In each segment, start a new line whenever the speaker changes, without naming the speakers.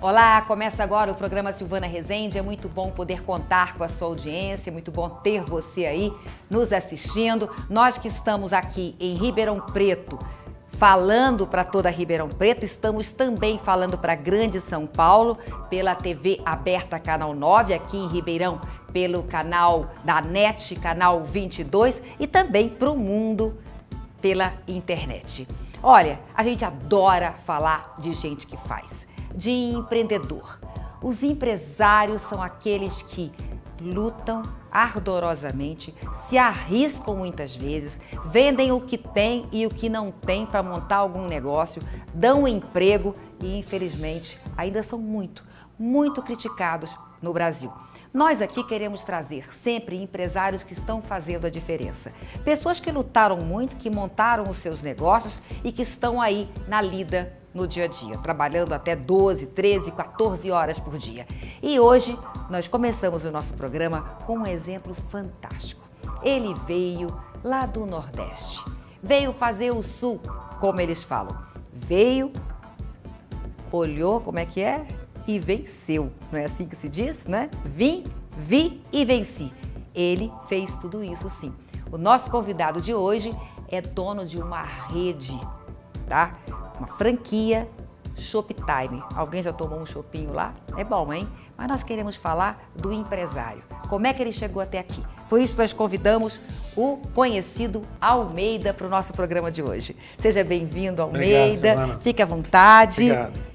Olá, começa agora o programa Silvana Rezende. É muito bom poder contar com a sua audiência, é muito bom ter você aí nos assistindo. Nós que estamos aqui em Ribeirão Preto, falando para toda Ribeirão Preto, estamos também falando para Grande São Paulo, pela TV aberta Canal 9, aqui em Ribeirão, pelo canal da NET, canal 22, e também para o mundo pela internet. Olha, a gente adora falar de gente que faz, de empreendedor. Os empresários são aqueles que lutam ardorosamente, se arriscam muitas vezes, vendem o que tem e o que não tem para montar algum negócio, dão emprego e, infelizmente, ainda são muito criticados no Brasil. Nós aqui queremos trazer sempre empresários que estão fazendo a diferença. Pessoas que lutaram muito, que montaram os seus negócios e que estão aí na lida no dia a dia, trabalhando até 12, 13, 14 horas por dia. E hoje nós começamos o nosso programa com um exemplo fantástico. Ele veio lá do Nordeste, veio fazer o Sul, como eles falam. Veio, olhou, como é que é? E venceu. Não é assim que se diz, né? Vi e venci. Ele fez tudo isso sim. O nosso convidado de hoje é dono de uma rede, tá? Uma franquia Shoptime. Alguém já tomou um chopinho lá? É bom, hein? Mas nós queremos falar do empresário. Como é que ele chegou até aqui? Por isso nós convidamos o conhecido Almeida para o nosso programa de hoje. Seja bem-vindo, Almeida.
Obrigado,
fique à vontade.
Obrigado.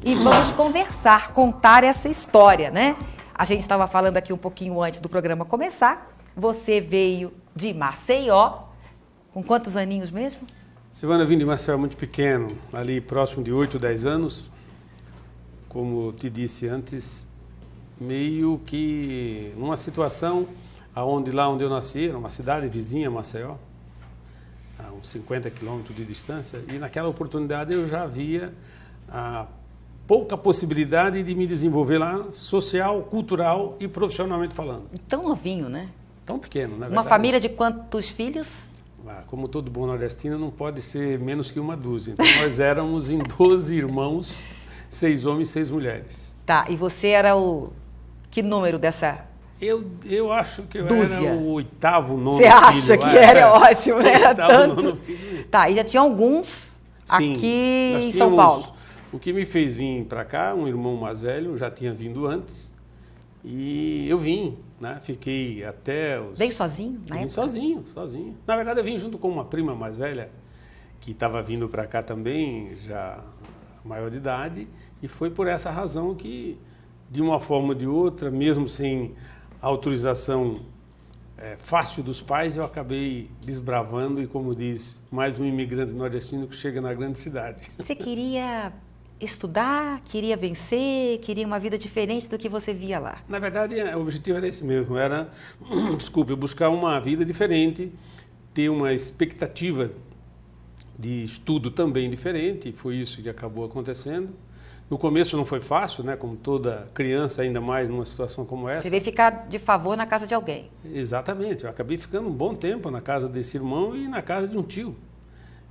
E vamos conversar, contar essa história, né? A gente estava falando aqui um pouquinho antes do programa começar. Você veio de Maceió. Com quantos aninhos mesmo?
Silvana, eu vim de Maceió muito pequeno, ali próximo de 8, 10 anos. Como te disse antes, meio que numa situação lá onde eu nasci, era uma cidade vizinha a Maceió, a uns 50 quilômetros de distância, e naquela oportunidade eu já via a pouca possibilidade de me desenvolver lá, social, cultural e profissionalmente falando.
Tão novinho, né?
Tão pequeno, na verdade.
Uma família de quantos filhos?
Como todo bom nordestino, não pode ser menos que uma dúzia. Então, nós éramos em 12 irmãos, 6 homens e 6 mulheres.
Tá, e você era o... Que número dessa...
Eu acho que eu
dúzia?
Era o 8º, 9º
Você acha que era ótimo, né? Era
8º,
tanto.
9º filho.
Tá, e já tinha alguns
Sim,
aqui
nós
em São
tínhamos-
Paulo.
O que me fez vir para cá, um irmão mais velho, já tinha vindo antes. E eu vim, né? Fiquei até os...
Veio sozinho, na
Vim
época?
sozinho. Na verdade, eu vim junto com uma prima mais velha, que estava vindo para cá também, já maior de idade, e foi por essa razão que, de uma forma ou de outra, mesmo sem autorização fácil dos pais, eu acabei desbravando e, como diz, mais um imigrante nordestino que chega na grande cidade.
Você queria estudar, queria vencer, queria uma vida diferente do que você via lá?
Na verdade, o objetivo era esse mesmo, era, buscar uma vida diferente, ter uma expectativa de estudo também diferente, e foi isso que acabou acontecendo. No começo não foi fácil, né? Como toda criança, ainda mais numa situação como essa.
Você veio ficar de favor na casa de alguém.
Exatamente, eu acabei ficando um bom tempo na casa desse irmão e na casa de um tio,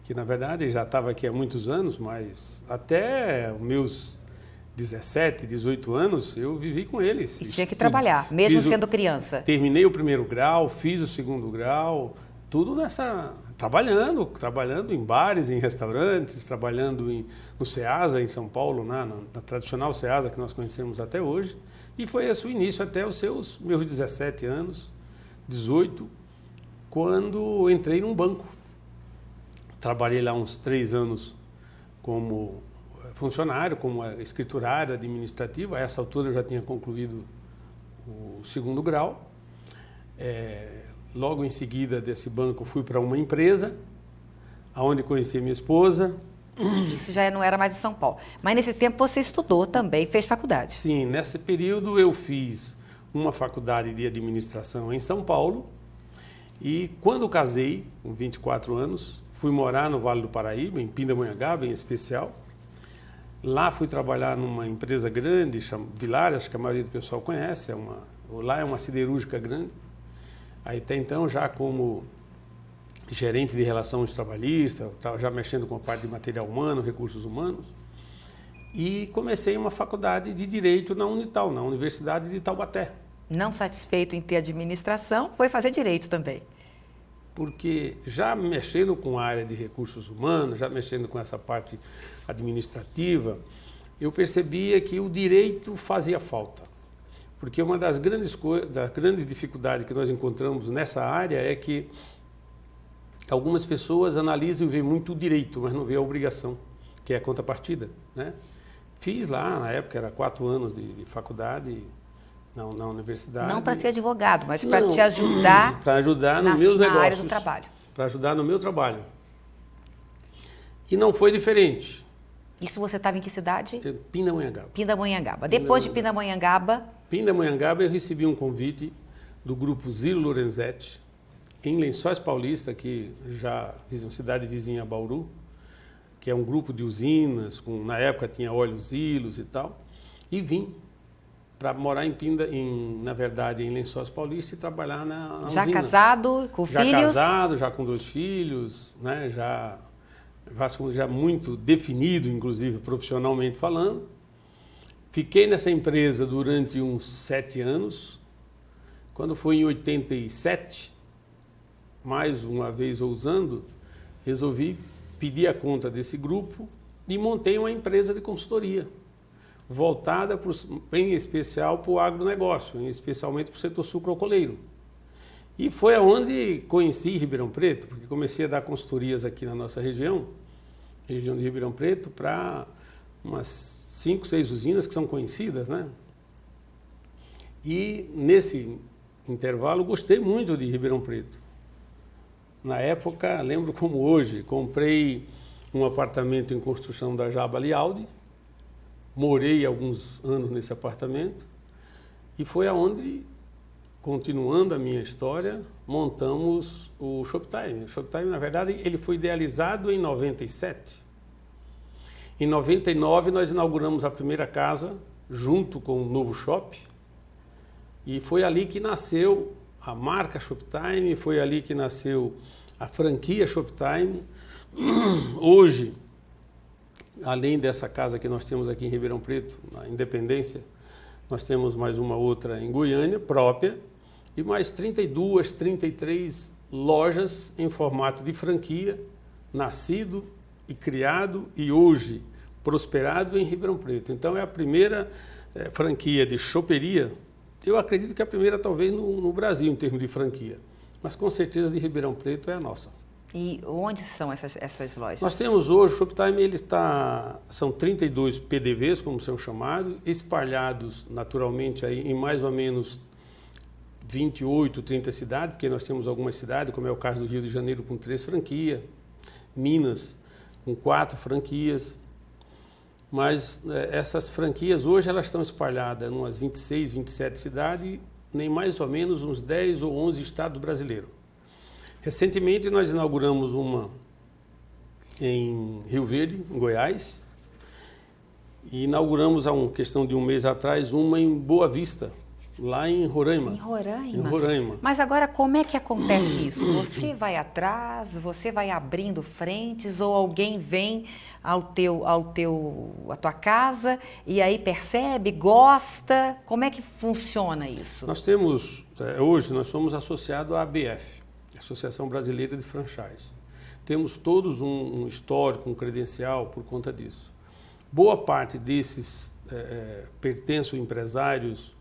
que na verdade já estava aqui há muitos anos, mas até os meus 17, 18 anos eu vivi com eles.
E tinha que trabalhar, mesmo sendo criança.
Terminei o 1º grau, fiz o 2º grau, tudo trabalhando em bares, em restaurantes, trabalhando no Ceasa, em São Paulo, na tradicional Ceasa que nós conhecemos até hoje. E foi esse o início até os meus 17 anos, 18, quando entrei num banco. Trabalhei lá uns 3 anos como funcionário, como escriturário administrativo. A essa altura eu já tinha concluído o 2º grau. Logo em seguida desse banco fui para uma empresa, onde conheci minha esposa,
Isso já não era mais em São Paulo. Mas nesse tempo você estudou também, fez faculdade.
Sim, nesse período eu fiz uma faculdade de administração em São Paulo e quando casei, com 24 anos, fui morar no Vale do Paraíba, em Pindamonhangaba em especial. Lá fui trabalhar numa empresa grande, Vilar, acho que a maioria do pessoal conhece, lá é uma siderúrgica grande. Aí até então já como gerente de relações trabalhistas, já mexendo com a parte de material humano, recursos humanos. E comecei uma faculdade de Direito na Unital, na Universidade de Taubaté.
Não satisfeito em ter administração, foi fazer Direito também.
Porque já mexendo com a área de recursos humanos, já mexendo com essa parte administrativa, eu percebia que o direito fazia falta. Porque uma das grandes dificuldades que nós encontramos nessa área é que algumas pessoas analisam e veem muito o direito, mas não veem a obrigação, que é a contrapartida, né? Fiz lá, na época, era 4 anos de faculdade na universidade.
Não para ser advogado, mas para te ajudar,
para ajudar nos meus negócios,
área do trabalho.
Para ajudar no meu trabalho. E não foi diferente.
Isso você estava em que cidade?
Pindamonhangaba.
Pindamonhangaba. Depois de Pindamonhangaba...
Pindamonhangaba, eu recebi um convite do grupo Zilo Lorenzetti, em Lençóis Paulista, que já fiz uma cidade vizinha a Bauru, que é um grupo de usinas, na época tinha óleos Zilos e tal, e vim para morar na verdade, em Lençóis Paulista e trabalhar na
já
usina.
Casado, com filhos?
Já casado, já com 2 filhos, né? já muito definido, inclusive profissionalmente falando. Fiquei nessa empresa durante uns 7 anos. Quando foi em 87, mais uma vez ousando, resolvi pedir a conta desse grupo e montei uma empresa de consultoria, voltada em especial para o agronegócio, especialmente para o setor sucroalcooleiro. E foi aonde conheci Ribeirão Preto, porque comecei a dar consultorias aqui na nossa região de Ribeirão Preto, para umas 5, 6 usinas que são conhecidas, né? E nesse intervalo gostei muito de Ribeirão Preto. Na época, lembro como hoje, comprei um apartamento em construção da Jabali Audi, morei alguns anos nesse apartamento e foi aonde, continuando a minha história, montamos o Shoptime. O Shoptime, na verdade, ele foi idealizado em 97. Em 99, nós inauguramos a primeira casa, junto com o novo shopping, e foi ali que nasceu a marca Shoptime, foi ali que nasceu a franquia Shoptime. Hoje, além dessa casa que nós temos aqui em Ribeirão Preto, na Independência, nós temos mais uma outra em Goiânia, própria, e mais 32, 33 lojas em formato de franquia, nascido e criado e hoje prosperado em Ribeirão Preto. Então é a primeira franquia de choperia, eu acredito que é a primeira talvez no Brasil em termos de franquia, mas com certeza de Ribeirão Preto é a nossa.
E onde são essas lojas?
Nós temos hoje, o Shoptime, são 32 PDVs, como são chamados, espalhados naturalmente aí em mais ou menos 28, 30 cidades, porque nós temos algumas cidades, como é o caso do Rio de Janeiro, com 3 franquias, Minas com 4 franquias, mas essas franquias hoje elas estão espalhadas em umas 26, 27 cidades, em mais ou menos uns 10 ou 11 estados brasileiros. Recentemente nós inauguramos uma em Rio Verde, em Goiás, e inauguramos há uma questão de um mês atrás uma em Boa Vista, lá em Roraima.
Em Roraima?
Em Roraima.
Mas agora como é que acontece isso? Você vai atrás, você vai abrindo frentes ou alguém vem à tua casa e aí percebe, gosta? Como é que funciona isso?
Nós temos, hoje nós somos associados à ABF, Associação Brasileira de Franchise. Temos todos um histórico, um credencial por conta disso. Boa parte desses pertencem a empresários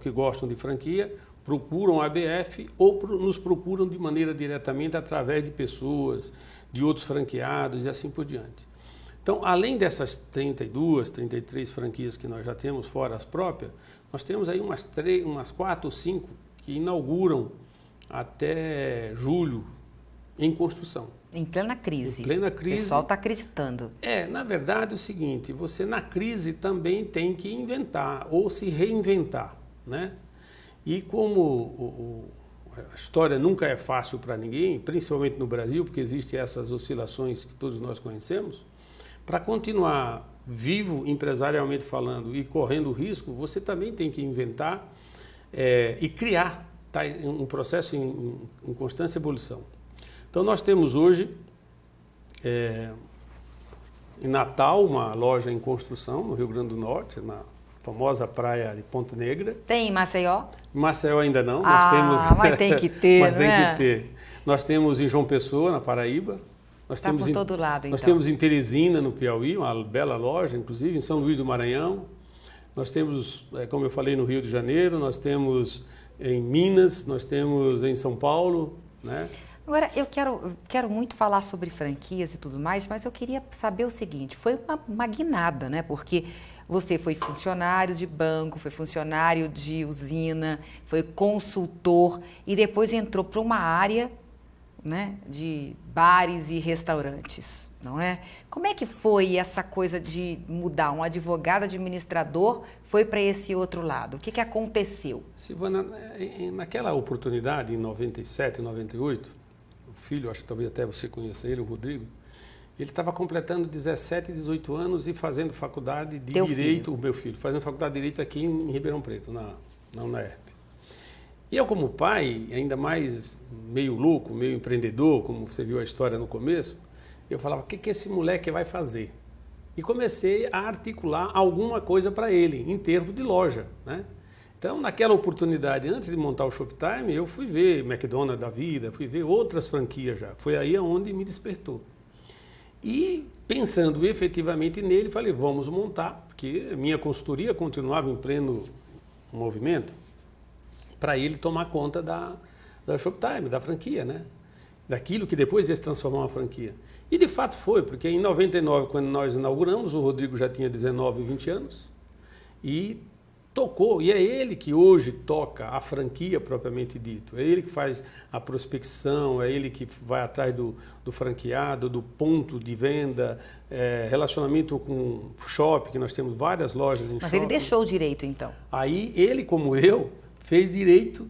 que gostam de franquia, procuram a ABF ou nos procuram de maneira diretamente através de pessoas, de outros franqueados e assim por diante. Então, além dessas 32, 33 franquias que nós já temos, fora as próprias, nós temos aí umas 4 ou 5 que inauguram até julho em construção.
Em plena crise.
Em plena crise.
O pessoal está acreditando.
Na verdade é o seguinte, você na crise também tem que inventar ou se reinventar, né? E como a história nunca é fácil para ninguém, principalmente no Brasil, porque existem essas oscilações que todos nós conhecemos, para continuar vivo, empresarialmente falando, e correndo risco, você também tem que inventar e criar, tá? Um processo em constante evolução. Então, nós temos hoje, em Natal, uma loja em construção, no Rio Grande do Norte, na famosa praia de Ponta Negra.
Tem em Maceió?
Em Maceió ainda não.
Mas tem que ter,
mas
né?
tem que ter. Nós temos em João Pessoa, na Paraíba.
Está por todo lado, então.
Nós temos em Teresina, no Piauí, uma bela loja, inclusive, em São Luís do Maranhão. Nós temos, como eu falei, no Rio de Janeiro, nós temos em Minas, nós temos em São Paulo, né?
Agora, eu quero muito falar sobre franquias e tudo mais, mas eu queria saber o seguinte, foi uma guinada, né? Porque você foi funcionário de banco, foi funcionário de usina, foi consultor e depois entrou para uma área, né, de bares e restaurantes, não é? Como é que foi essa coisa de mudar? Um advogado administrador foi para esse outro lado. O que aconteceu?
Silvana, naquela oportunidade, em 97, 98, o filho, acho que talvez até você conheça ele, o Rodrigo, ele estava completando 17, 18 anos e fazendo faculdade de Direito, o meu filho, fazendo faculdade de Direito aqui em Ribeirão Preto, na UNERP. E eu, como pai, ainda mais meio louco, meio empreendedor, como você viu a história no começo, eu falava, o que esse moleque vai fazer? E comecei a articular alguma coisa para ele, em termos de loja, né? Então, naquela oportunidade, antes de montar o Shoptime, eu fui ver McDonald's da vida, fui ver outras franquias já. Foi aí onde me despertou. E, pensando efetivamente nele, falei, vamos montar, porque a minha consultoria continuava em pleno movimento, para ele tomar conta da Shoptime, da franquia, né? Daquilo que depois ia se transformar em uma franquia. E de fato foi, porque em 99, quando nós inauguramos, o Rodrigo já tinha 19, 20 anos e tocou. E é ele que hoje toca a franquia propriamente dito. É ele que faz a prospecção, é ele que vai atrás do franqueado, do ponto de venda, relacionamento com shopping, que nós temos várias lojas em shopping.
Mas ele deixou o direito, então?
Aí ele, como eu, fez direito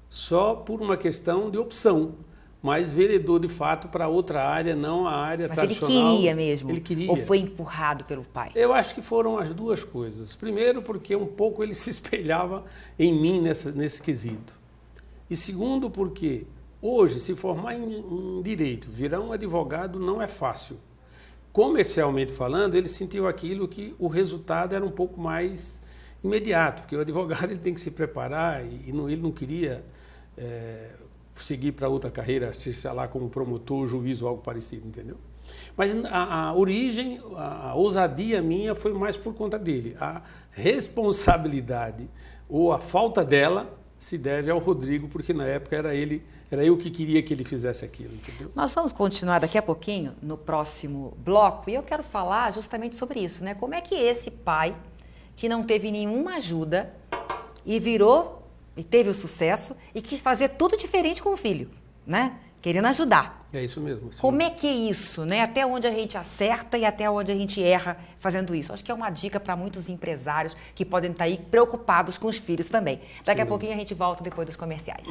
só por uma questão de opção, mas veredor de fato para outra área, não a área tradicional.
Mas ele queria mesmo?
Ele queria.
Ou foi empurrado pelo pai?
Eu acho que foram as duas coisas. Primeiro, porque um pouco ele se espelhava em mim nesse quesito. E segundo, porque hoje, se formar em direito, virar um advogado não é fácil. Comercialmente falando, ele sentiu aquilo que o resultado era um pouco mais imediato, porque o advogado ele tem que se preparar e ele não queria seguir para outra carreira, seja lá como promotor, juiz ou algo parecido, entendeu? Mas a origem, a ousadia minha foi mais por conta dele. A responsabilidade ou a falta dela se deve ao Rodrigo, porque na época era eu que queria que ele fizesse aquilo, entendeu?
Nós vamos continuar daqui a pouquinho no próximo bloco e eu quero falar justamente sobre isso, né? Como é que esse pai que não teve nenhuma ajuda e virou e teve o sucesso e quis fazer tudo diferente com o filho, né? Querendo ajudar.
É isso mesmo.
Como é que é isso, né? Até onde a gente acerta e até onde a gente erra fazendo isso? Acho que é uma dica para muitos empresários que podem estar aí preocupados com os filhos também. Daqui a pouquinho a gente volta depois dos comerciais.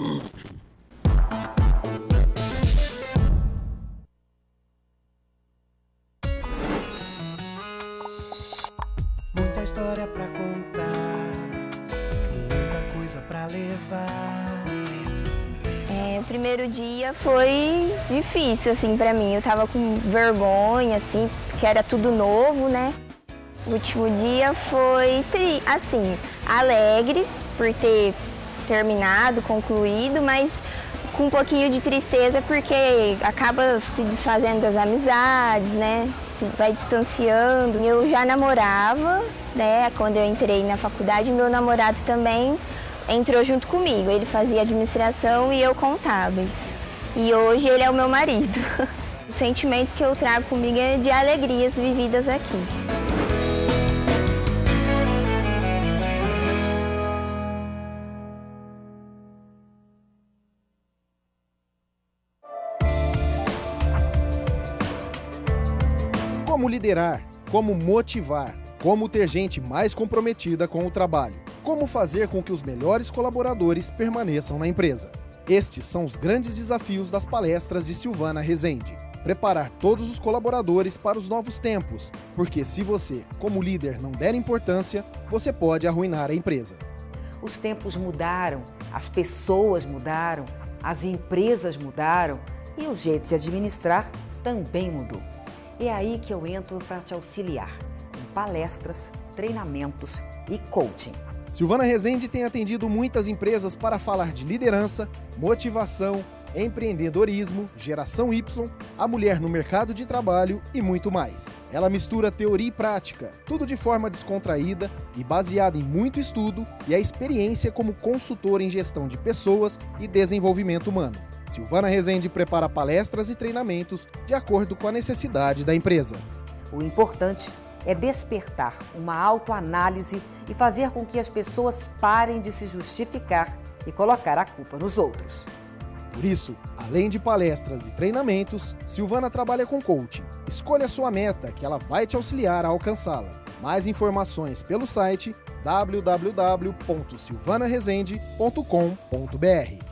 Muita história pra contar, muita coisa pra levar.
O primeiro dia foi difícil, assim, pra mim. Eu tava com vergonha, assim, porque era tudo novo, né? O último dia foi, assim, alegre por ter terminado, concluído, mas com um pouquinho de tristeza porque acaba se desfazendo das amizades, né? Se vai distanciando. Eu já namorava, né? Quando eu entrei na faculdade, meu namorado também entrou junto comigo. Ele fazia administração e eu contábeis. E hoje ele é o meu marido. O sentimento que eu trago comigo é de alegrias vividas aqui.
Como liderar, como motivar, como ter gente mais comprometida com o trabalho, como fazer com que os melhores colaboradores permaneçam na empresa. Estes são os grandes desafios das palestras de Silvana Rezende. Preparar todos os colaboradores para os novos tempos, porque se você, como líder, não der importância, você pode arruinar a empresa.
Os tempos mudaram, as pessoas mudaram, as empresas mudaram e o jeito de administrar também mudou. É aí que eu entro para te auxiliar, com palestras, treinamentos e coaching.
Silvana Rezende tem atendido muitas empresas para falar de liderança, motivação, empreendedorismo, geração Y, a mulher no mercado de trabalho e muito mais. Ela mistura teoria e prática, tudo de forma descontraída e baseada em muito estudo e a experiência como consultora em gestão de pessoas e desenvolvimento humano. Silvana Rezende prepara palestras e treinamentos de acordo com a necessidade da empresa.
O importante é despertar uma autoanálise e fazer com que as pessoas parem de se justificar e colocar a culpa nos outros.
Por isso, além de palestras e treinamentos, Silvana trabalha com coaching. Escolha a sua meta, que ela vai te auxiliar a alcançá-la. Mais informações pelo site www.silvanarezende.com.br.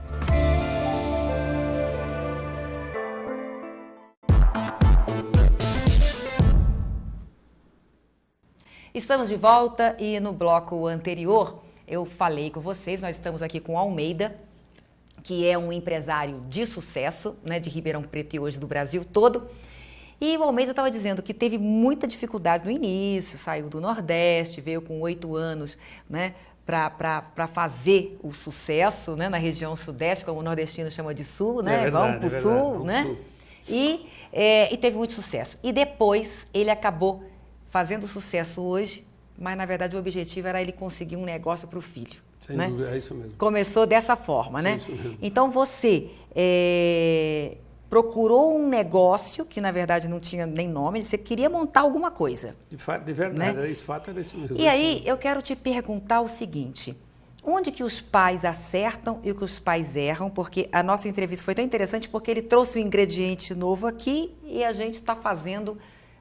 Estamos de volta e no bloco anterior eu falei com vocês, nós estamos aqui com o Almeida, que é um empresário de sucesso, né, de Ribeirão Preto e hoje do Brasil todo. E o Almeida estava dizendo que teve muita dificuldade no início, saiu do Nordeste, veio com 8 anos, né, para fazer o sucesso, né, na região Sudeste, como o nordestino chama de Sul, né? Vamos para o Sul, né? E teve muito sucesso. E depois ele acabou fazendo sucesso hoje, mas na verdade o objetivo era ele conseguir um negócio para o filho.
Sem
né?
dúvida, é isso mesmo.
Começou dessa forma, né?
Isso mesmo.
Então você procurou um negócio que na verdade não tinha nem nome, você queria montar alguma coisa.
De verdade,
né?
esse fato era isso mesmo.
E aí eu quero te perguntar o seguinte: onde que os pais acertam e que os pais erram? Porque a nossa entrevista foi tão interessante porque ele trouxe um ingrediente novo aqui e a gente está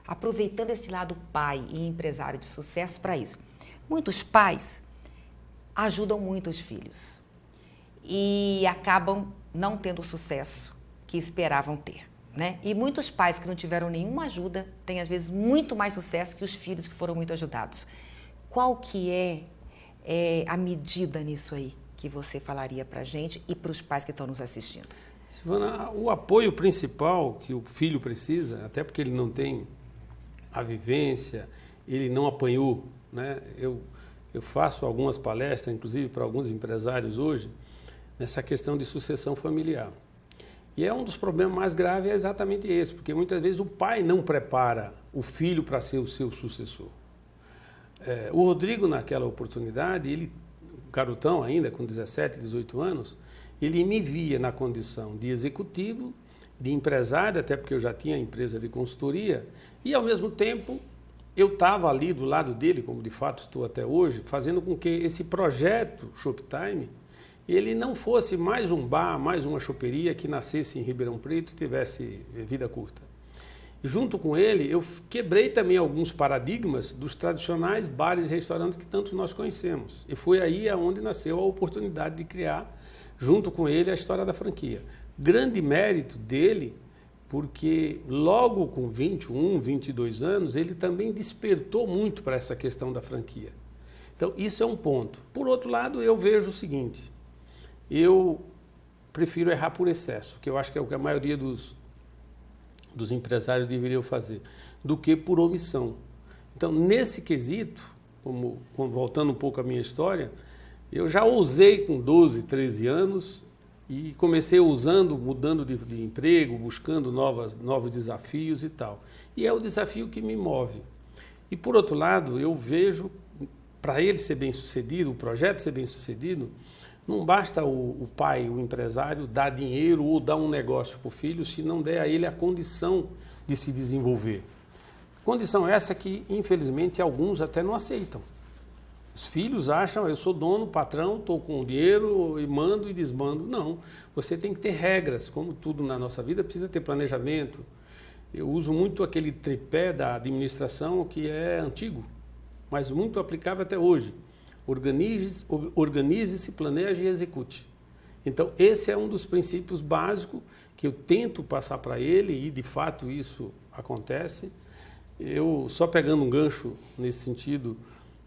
aproveitando esse lado pai e empresário de sucesso para isso. Muitos pais ajudam muito os filhos e acabam não tendo o sucesso que esperavam ter, né? E muitos pais que não tiveram nenhuma ajuda têm, às vezes, muito mais sucesso que os filhos que foram muito ajudados. Qual que é a medida nisso aí que você falaria para a gente e para os pais que estão nos assistindo?
Silvana, o apoio principal que o filho precisa, até porque ele não tem a vivência, ele não apanhou, né? Eu faço algumas palestras, inclusive para alguns empresários hoje, nessa questão de sucessão familiar. E um dos problemas mais graves é exatamente esse, porque muitas vezes o pai não prepara o filho para ser o seu sucessor. O Rodrigo, naquela oportunidade, ele, garotão ainda, com 17, 18 anos, ele me via na condição de executivo, de empresário, até porque eu já tinha empresa de consultoria, e ao mesmo tempo eu estava ali do lado dele, como de fato estou até hoje, fazendo com que esse projeto Shoptime, ele não fosse mais um bar, mais uma choperia que nascesse em Ribeirão Preto e tivesse vida curta. E junto com ele, eu quebrei também alguns paradigmas dos tradicionais bares e restaurantes que tanto nós conhecemos. E foi aí onde nasceu a oportunidade de criar, junto com ele, a história da franquia. Grande mérito dele, porque logo com 21, 22 anos, ele também despertou muito para essa questão da franquia. Então, isso é um ponto. Por outro lado, eu vejo o seguinte: eu prefiro errar por excesso, que eu acho que é o que a maioria dos empresários deveriam fazer, do que por omissão. Então, nesse quesito, voltando um pouco à minha história, eu já ousei com 12, 13 anos e comecei mudando de emprego, buscando novos desafios e tal. E é o desafio que me move. E, por outro lado, eu vejo, para ele ser bem-sucedido, o projeto ser bem-sucedido, não basta o pai, o empresário, dar dinheiro ou dar um negócio para o filho, se não der a ele a condição de se desenvolver. Condição essa que, infelizmente, alguns até não aceitam. Os filhos acham, eu sou dono, patrão, estou com o dinheiro e mando e desmando. Não, você tem que ter regras, como tudo na nossa vida, precisa ter planejamento, eu uso muito aquele tripé da administração que é antigo, mas muito aplicável até hoje. Organize-se, planeje e execute. Então, esse é um dos princípios básicos que eu tento passar para ele, e de fato isso acontece. Eu, só pegando um gancho nesse sentido,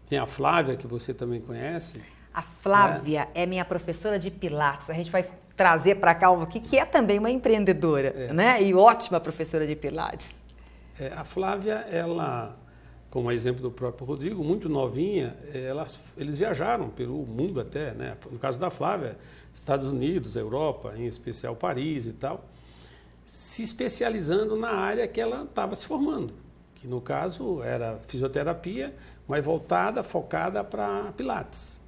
tem a Flávia, que você também conhece.
A Flávia é minha professora de Pilates. A gente vai trazer para cá o que é também uma empreendedora, né? E ótima professora de Pilates.
A Flávia, ela, como exemplo do próprio Rodrigo, muito novinha, eles viajaram pelo mundo até, né? No caso da Flávia, Estados Unidos, Europa, em especial Paris e tal, se especializando na área que ela estava se formando, que no caso era fisioterapia, mas focada para Pilates.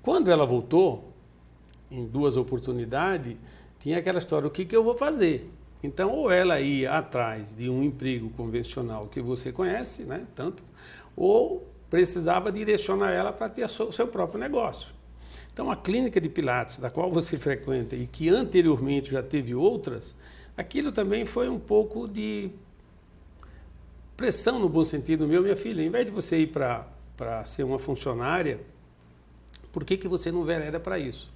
Quando ela voltou, em 2 oportunidades, tinha aquela história, o que eu vou fazer? Então, ou ela ia atrás de um emprego convencional que você conhece, né, tanto, ou precisava direcionar ela para ter o seu próprio negócio. Então, a clínica de Pilates, da qual você frequenta e que anteriormente já teve outras, aquilo também foi um pouco de pressão, no bom sentido meu, minha filha, em vez de você ir para ser uma funcionária, por que você não vereda para isso?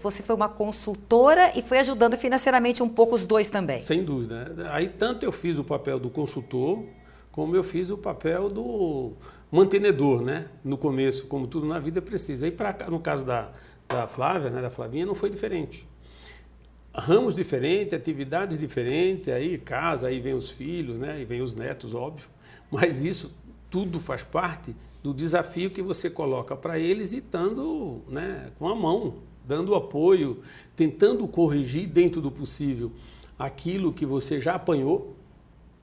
Você foi uma consultora e foi ajudando financeiramente um pouco os dois também.
Sem dúvida. Aí tanto eu fiz o papel do consultor, como eu fiz o papel do mantenedor, né? No começo, como tudo na vida precisa. Aí no caso da Flávia, né? Da Flavinha, não foi diferente. Ramos diferentes, atividades diferentes, aí casa, aí vem os filhos, né? E vem os netos, óbvio. Mas isso tudo faz parte do desafio que você coloca para eles e estando, né, com a mão, dando apoio, tentando corrigir dentro do possível aquilo que você já apanhou,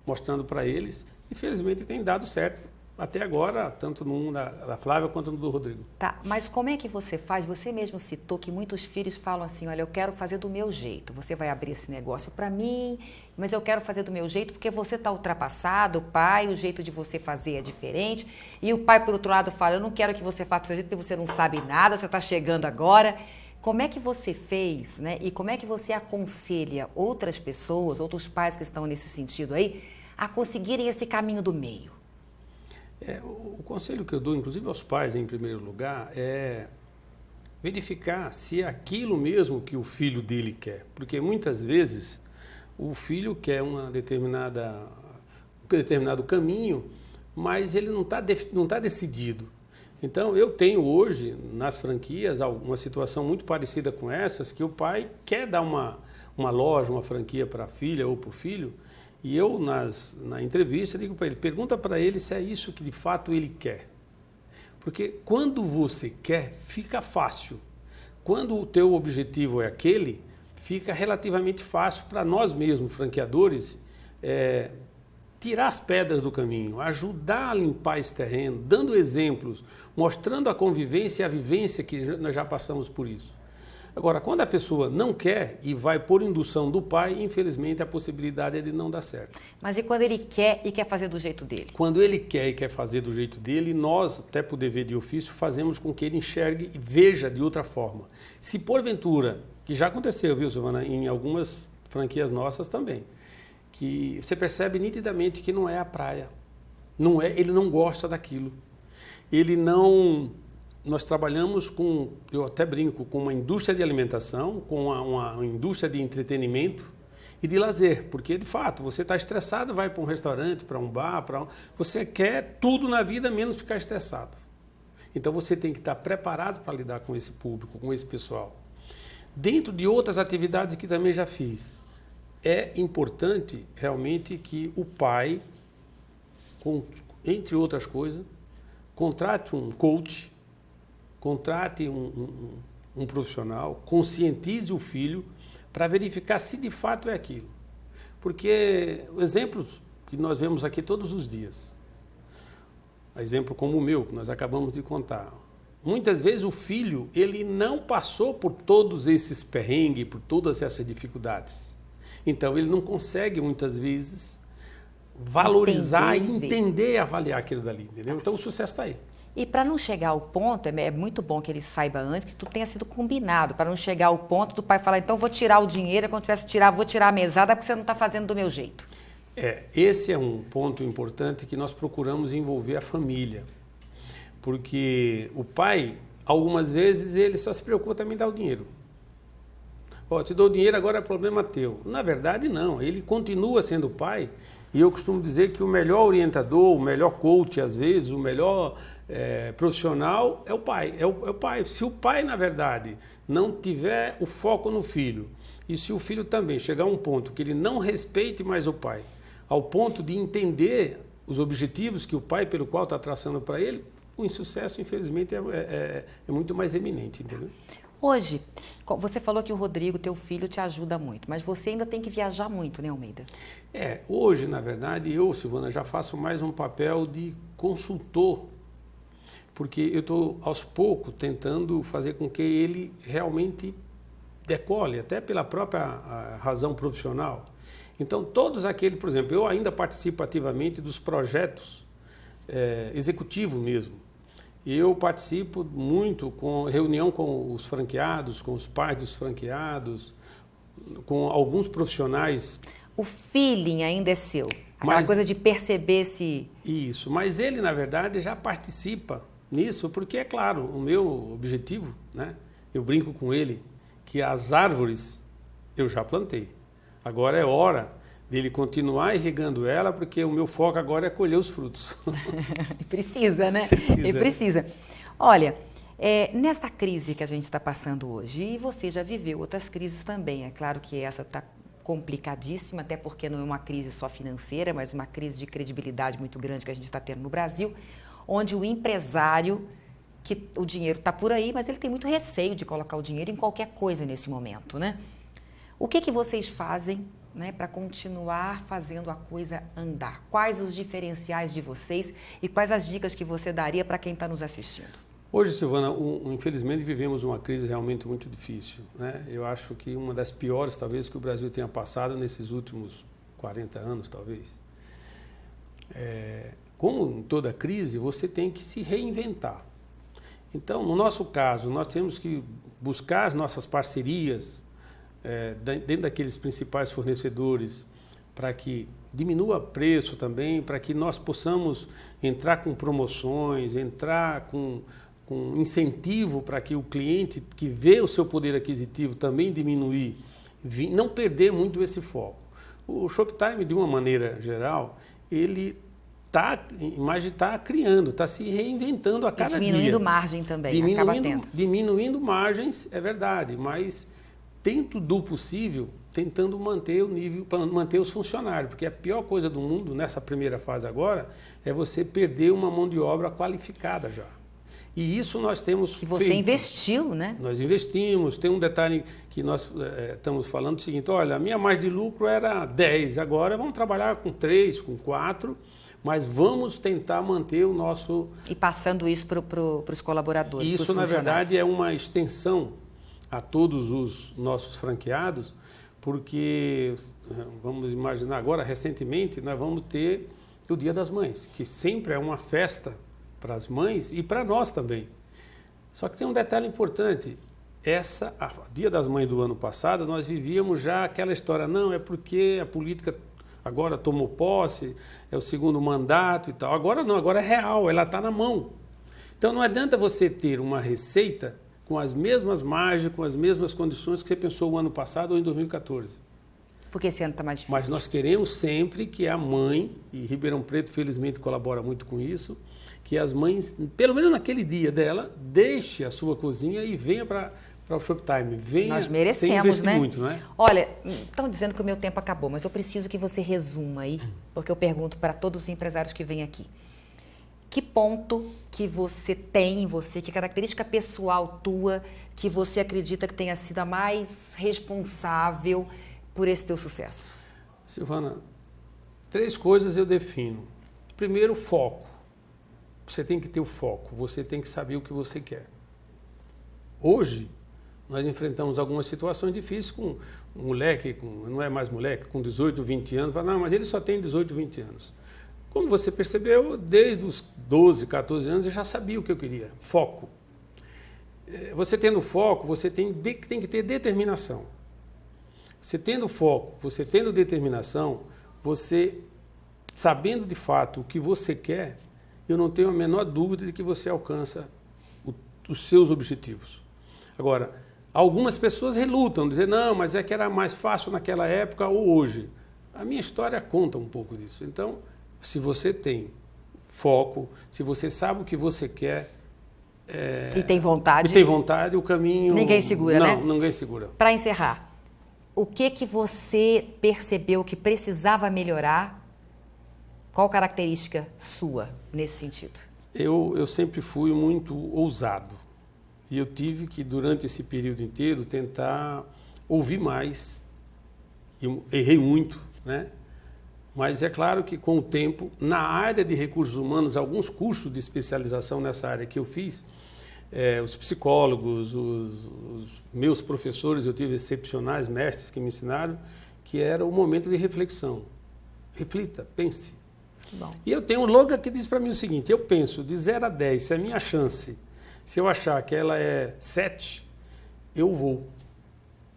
mostrando para eles. Infelizmente tem dado certo até agora, tanto no da Flávia quanto no do Rodrigo.
Tá, mas como é que você faz? Você mesmo citou que muitos filhos falam assim, olha, eu quero fazer do meu jeito. Você vai abrir esse negócio para mim, mas eu quero fazer do meu jeito porque você está ultrapassado, o pai, o jeito de você fazer é diferente. E o pai, por outro lado, fala, eu não quero que você faça do seu jeito porque você não sabe nada, você está chegando agora. Como é que você fez, né? E como é que você aconselha outras pessoas, outros pais que estão nesse sentido aí, a conseguirem esse caminho do meio?
O conselho que eu dou, inclusive aos pais, em primeiro lugar, é verificar se é aquilo mesmo que o filho dele quer. Porque muitas vezes o filho quer um determinado caminho, mas ele não tá decidido. Então, eu tenho hoje, nas franquias, uma situação muito parecida com essas, que o pai quer dar uma loja, uma franquia para a filha ou para o filho, e eu, na entrevista, digo para ele, pergunta para ele se é isso que de fato ele quer. Porque quando você quer, fica fácil. Quando o teu objetivo é aquele, fica relativamente fácil para nós mesmos, franqueadores, tirar as pedras do caminho, ajudar a limpar esse terreno, dando exemplos, mostrando a convivência e a vivência que nós já passamos por isso. Agora, quando a pessoa não quer e vai por indução do pai, infelizmente a possibilidade é de não dar certo.
Mas e quando ele quer e quer fazer do jeito dele?
Quando ele quer e quer fazer do jeito dele, nós, até por dever de ofício, fazemos com que ele enxergue e veja de outra forma. Se porventura, que já aconteceu, viu, Silvana, em algumas franquias nossas também, que você percebe nitidamente que não é a praia. Ele não gosta daquilo. Nós trabalhamos com, eu até brinco, com uma indústria de alimentação, com uma indústria de entretenimento e de lazer, porque de fato você está estressado, vai para um restaurante, para um bar, você quer tudo na vida menos ficar estressado. Então você tem que estar preparado para lidar com esse público, com esse pessoal. Dentro de outras atividades que também já fiz, é importante realmente que o pai, entre outras coisas, contrate um coach, contrate um profissional, conscientize o filho para verificar se de fato é aquilo. Porque exemplos que nós vemos aqui todos os dias, exemplo como o meu, que nós acabamos de contar, muitas vezes o filho ele não passou por todos esses perrengues, por todas essas dificuldades. Então ele não consegue muitas vezes valorizar, entender e avaliar aquilo dali, entendeu? Então o sucesso está aí.
E para não chegar ao ponto, é muito bom que ele saiba antes que tudo tenha sido combinado, para não chegar ao ponto do pai falar, então vou tirar o dinheiro, quando tivesse tirar, vou tirar a mesada porque você não está fazendo do meu jeito.
Esse é um ponto importante que nós procuramos envolver a família. Porque o pai, algumas vezes, ele só se preocupa também em dar o dinheiro. Te dou o dinheiro, agora é problema teu. Na verdade, não. Ele continua sendo pai. E eu costumo dizer que o melhor orientador, o melhor coach, às vezes, o melhor profissional é o pai. É o pai. Se o pai, na verdade, não tiver o foco no filho, e se o filho também chegar a um ponto que ele não respeite mais o pai, ao ponto de entender os objetivos que o pai, pelo qual está traçando para ele, o insucesso, infelizmente, é muito mais eminente, entendeu?
Hoje, você falou que o Rodrigo, teu filho, te ajuda muito, mas você ainda tem que viajar muito, né, Almeida?
Hoje, na verdade, eu, Silvana, já faço mais um papel de consultor, porque eu estou, aos poucos, tentando fazer com que ele realmente decole, até pela própria razão profissional. Então, todos aqueles, por exemplo, eu ainda participo ativamente dos projetos executivos mesmo. Eu participo muito com reunião com os franqueados, com os pais dos franqueados, com alguns profissionais.
O feeling ainda é seu, aquela coisa de perceber se...
Isso, mas ele, na verdade, já participa nisso, porque, é claro, o meu objetivo, né? Eu brinco com ele que as árvores eu já plantei. Agora é hora dele continuar irrigando ela, porque o meu foco agora é colher os frutos.
Precisa, né?
Precisa.
Precisa. Olha, nesta crise que a gente está passando hoje, e você já viveu outras crises também, é claro que essa está complicadíssima, até porque não é uma crise só financeira, mas uma crise de credibilidade muito grande que a gente está tendo no Brasil, onde o empresário, que o dinheiro está por aí, mas ele tem muito receio de colocar o dinheiro em qualquer coisa nesse momento, né? O que vocês fazem, né, para continuar fazendo a coisa andar? Quais os diferenciais de vocês e quais as dicas que você daria para quem está nos assistindo?
Hoje, Silvana, infelizmente vivemos uma crise realmente muito difícil, né? Eu acho que uma das piores, talvez, que o Brasil tenha passado nesses últimos 40 anos, talvez. Como em toda crise, você tem que se reinventar. Então, no nosso caso, nós temos que buscar as nossas parcerias dentro daqueles principais fornecedores, para que diminua preço também, para que nós possamos entrar com promoções, entrar com incentivo para que o cliente que vê o seu poder aquisitivo também diminuir, não perder muito esse foco. O Shoptime, de uma maneira geral, ele está criando, está se reinventando a cada dia.
Diminuindo margem também, acaba tendo.
Diminuindo margens, é verdade, mas dentro do possível, tentando manter o nível, manter os funcionários, porque a pior coisa do mundo, nessa primeira fase agora, é você perder uma mão de obra qualificada já. E isso nós temos
que você investiu, né?
Nós investimos. Tem um detalhe que nós estamos falando o seguinte, olha, a minha margem de lucro era 10, agora vamos trabalhar com 3, com 4, mas vamos tentar manter o nosso...
E passando isso para os colaboradores, para os
funcionários. Isso, na verdade, é uma extensão a todos os nossos franqueados, porque, vamos imaginar agora, recentemente, nós vamos ter o Dia das Mães, que sempre é uma festa para as mães e para nós também. Só que tem um detalhe importante, Dia das Mães do ano passado, nós vivíamos já aquela história, não, é porque a política agora tomou posse, é o segundo mandato e tal. Agora não, agora é real, ela está na mão. Então não adianta você ter uma receita com as mesmas margens, com as mesmas condições que você pensou o ano passado ou em 2014.
Porque esse ano está mais difícil.
Mas nós queremos sempre que a mãe, e Ribeirão Preto felizmente colabora muito com isso, que as mães, pelo menos naquele dia dela, deixe a sua cozinha e venha para o Shoptime.
Nós merecemos, né?
Muito, não é?
Olha, estão dizendo que o meu tempo acabou, mas eu preciso que você resuma aí, porque eu pergunto para todos os empresários que vêm aqui. Que ponto que você tem em você, que característica pessoal tua, que você acredita que tenha sido a mais responsável por esse teu sucesso?
Silvana, 3 coisas eu defino. Primeiro, foco. Você tem que ter o foco, você tem que saber o que você quer. Hoje, nós enfrentamos algumas situações difíceis com um moleque, não é mais moleque, com 18, 20 anos, fala, não, mas ele só tem 18, 20 anos. Como você percebeu, desde os 12, 14 anos eu já sabia o que eu queria, foco. Você tendo foco, você tem que ter determinação. Você tendo foco, você tendo determinação, você, sabendo de fato o que você quer, eu não tenho a menor dúvida de que você alcança os seus objetivos. Agora, algumas pessoas relutam, dizem, não, mas é que era mais fácil naquela época ou hoje. A minha história conta um pouco disso. Então, se você tem foco, se você sabe o que você quer...
E tem vontade.
E tem vontade, o caminho...
Ninguém segura, né?
Não, ninguém segura.
Para encerrar, o que você percebeu que precisava melhorar? Qual característica sua nesse sentido? Eu sempre fui muito ousado. E eu tive que, durante esse período inteiro, tentar ouvir mais. Eu errei muito, né? Mas é claro que, com o tempo, na área de recursos humanos, alguns cursos de especialização nessa área que eu fiz, os psicólogos, os meus professores, eu tive excepcionais mestres que me ensinaram, que era o momento de reflexão. Reflita, pense. Que bom.
E eu tenho um slogan que diz para mim o seguinte, eu penso de 0 a 10, se a minha chance, se eu achar que ela é 7, eu vou.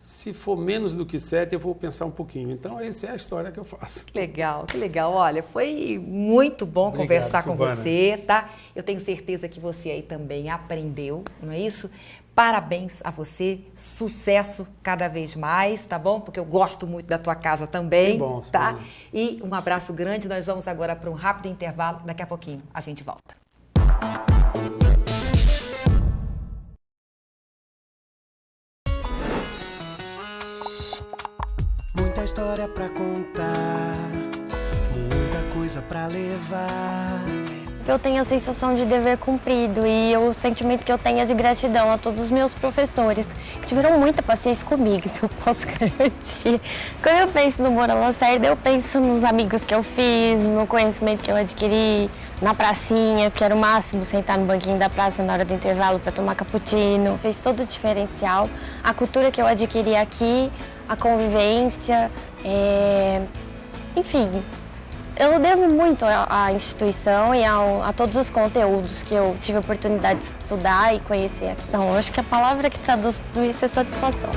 Se for menos do que 7, eu vou pensar um pouquinho. Então, essa é a história que eu faço.
Que legal, que legal. Olha, foi muito bom conversar com você, tá? Eu tenho certeza que você aí também aprendeu, não é isso? Parabéns a você, sucesso cada vez mais, tá bom? Porque eu gosto muito da tua casa também,
que bom,
tá? E um abraço grande, nós vamos agora para um rápido intervalo, daqui a pouquinho a gente volta.
Muita história pra contar, muita coisa pra levar.
Eu tenho a sensação de dever cumprido e o sentimento que eu tenho é de gratidão a todos os meus professores, que tiveram muita paciência comigo, isso eu posso garantir. Quando eu penso no Moura Lacerda, eu penso nos amigos que eu fiz, no conhecimento que eu adquiri, na pracinha, que era o máximo sentar no banquinho da praça na hora do intervalo para tomar cappuccino. Fez todo o diferencial, a cultura que eu adquiri aqui, a convivência, enfim... Eu devo muito à instituição e a todos os conteúdos que eu tive a oportunidade de estudar e conhecer aqui. Então, eu acho que a palavra que traduz tudo isso é satisfação.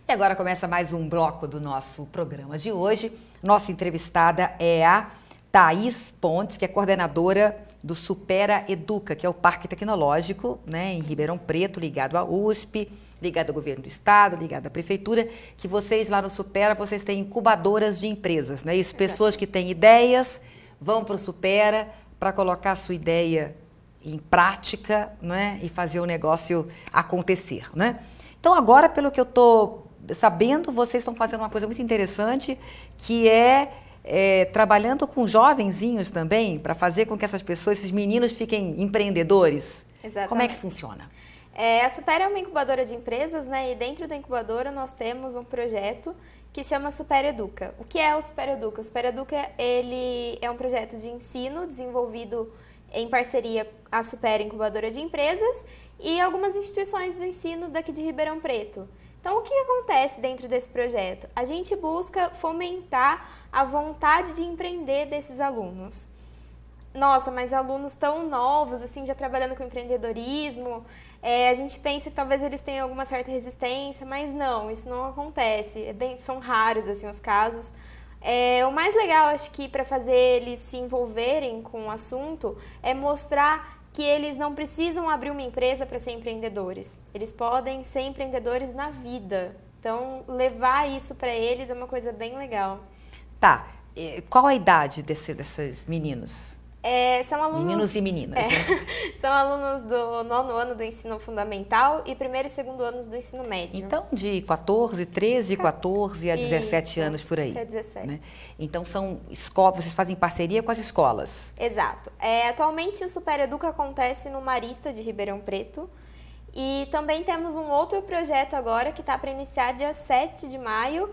E agora começa mais um bloco do nosso programa de hoje. Nossa entrevistada é a Thaís Pontes, que é coordenadora do Supera Educa, que é o Parque Tecnológico, né, em Ribeirão Preto, ligado à USP, ligado ao governo do estado, ligado à prefeitura, que vocês lá no Supera, vocês têm incubadoras de empresas, né? Isso, pessoas que têm ideias, vão para o Supera para colocar a sua ideia em prática, né, e fazer o negócio acontecer, né? Então agora, pelo que eu estou sabendo, vocês estão fazendo uma coisa muito interessante, que é trabalhando com jovenzinhos também, para fazer com que essas pessoas, esses meninos, fiquem empreendedores.
Exatamente.
Como é que funciona?
A Supera é uma incubadora de empresas, né? E dentro da incubadora nós temos um projeto que chama Supera Educa. O que é o Supera Educa? O Supera Educa, ele é um projeto de ensino desenvolvido em parceria com a Supera Incubadora de Empresas e algumas instituições do ensino daqui de Ribeirão Preto. Então, o que acontece dentro desse projeto? A gente busca fomentar a vontade de empreender desses alunos. Nossa, mas alunos tão novos, assim, já trabalhando com empreendedorismo, a gente pensa que talvez eles tenham alguma certa resistência, mas não, isso não acontece. São raros, assim, os casos. O mais legal, acho que, para fazer eles se envolverem com o assunto, é mostrar que eles não precisam abrir uma empresa para ser empreendedores. Eles podem ser empreendedores na vida. Então, levar isso para eles é uma coisa bem legal.
Tá. Qual a idade desses meninos?
São alunos...
Meninos e meninas, né?
São alunos do 9º ano do ensino fundamental e 1º e 2º anos do ensino médio.
Então, de 13, 14 a 17 anos por aí.
Até 17.
Né? Então, são escolas, vocês fazem parceria com as escolas.
Exato. Atualmente, o Supera Educa acontece no Marista de Ribeirão Preto. E também temos um outro projeto agora que está para iniciar dia 7 de maio,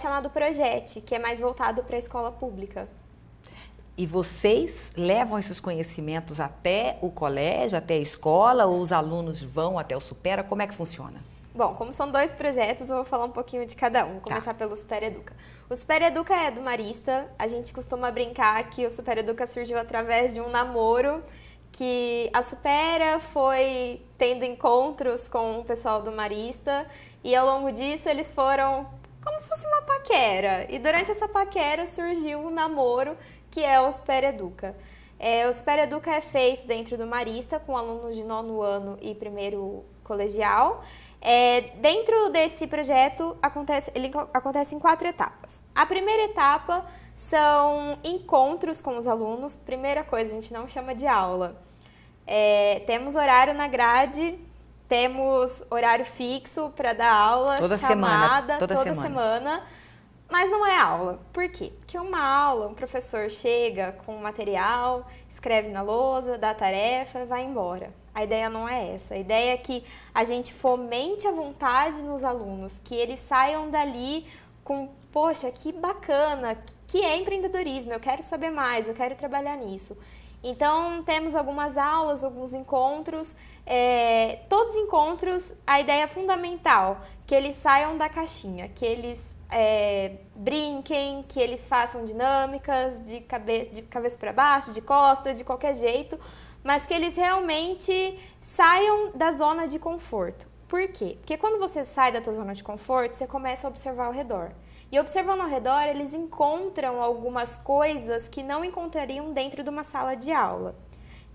chamado Projete, que é mais voltado para a escola pública.
E vocês levam esses conhecimentos até o colégio, até a escola, ou os alunos vão até o Supera? Como é que funciona?
Bom, como são 2 projetos, eu vou falar um pouquinho de cada um. Vou começar pelo Super Educa. O Super Educa é do Marista. A gente costuma brincar que o Super Educa surgiu através de um namoro, que a Supera foi tendo encontros com o pessoal do Marista e ao longo disso eles foram como se fosse uma paquera. E durante essa paquera surgiu um namoro, que é o Super Educa. O Super Educa é feito dentro do Marista com alunos de 9º ano e 1º colegial. Dentro desse projeto, ele acontece em 4 etapas. A primeira etapa são encontros com os alunos. Primeira coisa, a gente não chama de aula. Temos horário na grade, temos horário fixo para dar aula,
toda
chamada,
toda semana.
Mas não é aula. Por quê? Porque uma aula, um professor chega com o material, escreve na lousa, dá a tarefa e vai embora. A ideia não é essa. A ideia é que a gente fomente a vontade nos alunos, que eles saiam dali com, poxa, que bacana, que é empreendedorismo, eu quero saber mais, eu quero trabalhar nisso. Então, temos algumas aulas, alguns encontros, todos os encontros, a ideia fundamental, que eles saiam da caixinha, que eles brinquem, que eles façam dinâmicas de cabeça para baixo, de costas, de qualquer jeito, mas que eles realmente saiam da zona de conforto. Por quê? Porque quando você sai da tua zona de conforto, você começa a observar ao redor. E observando ao redor, eles encontram algumas coisas que não encontrariam dentro de uma sala de aula.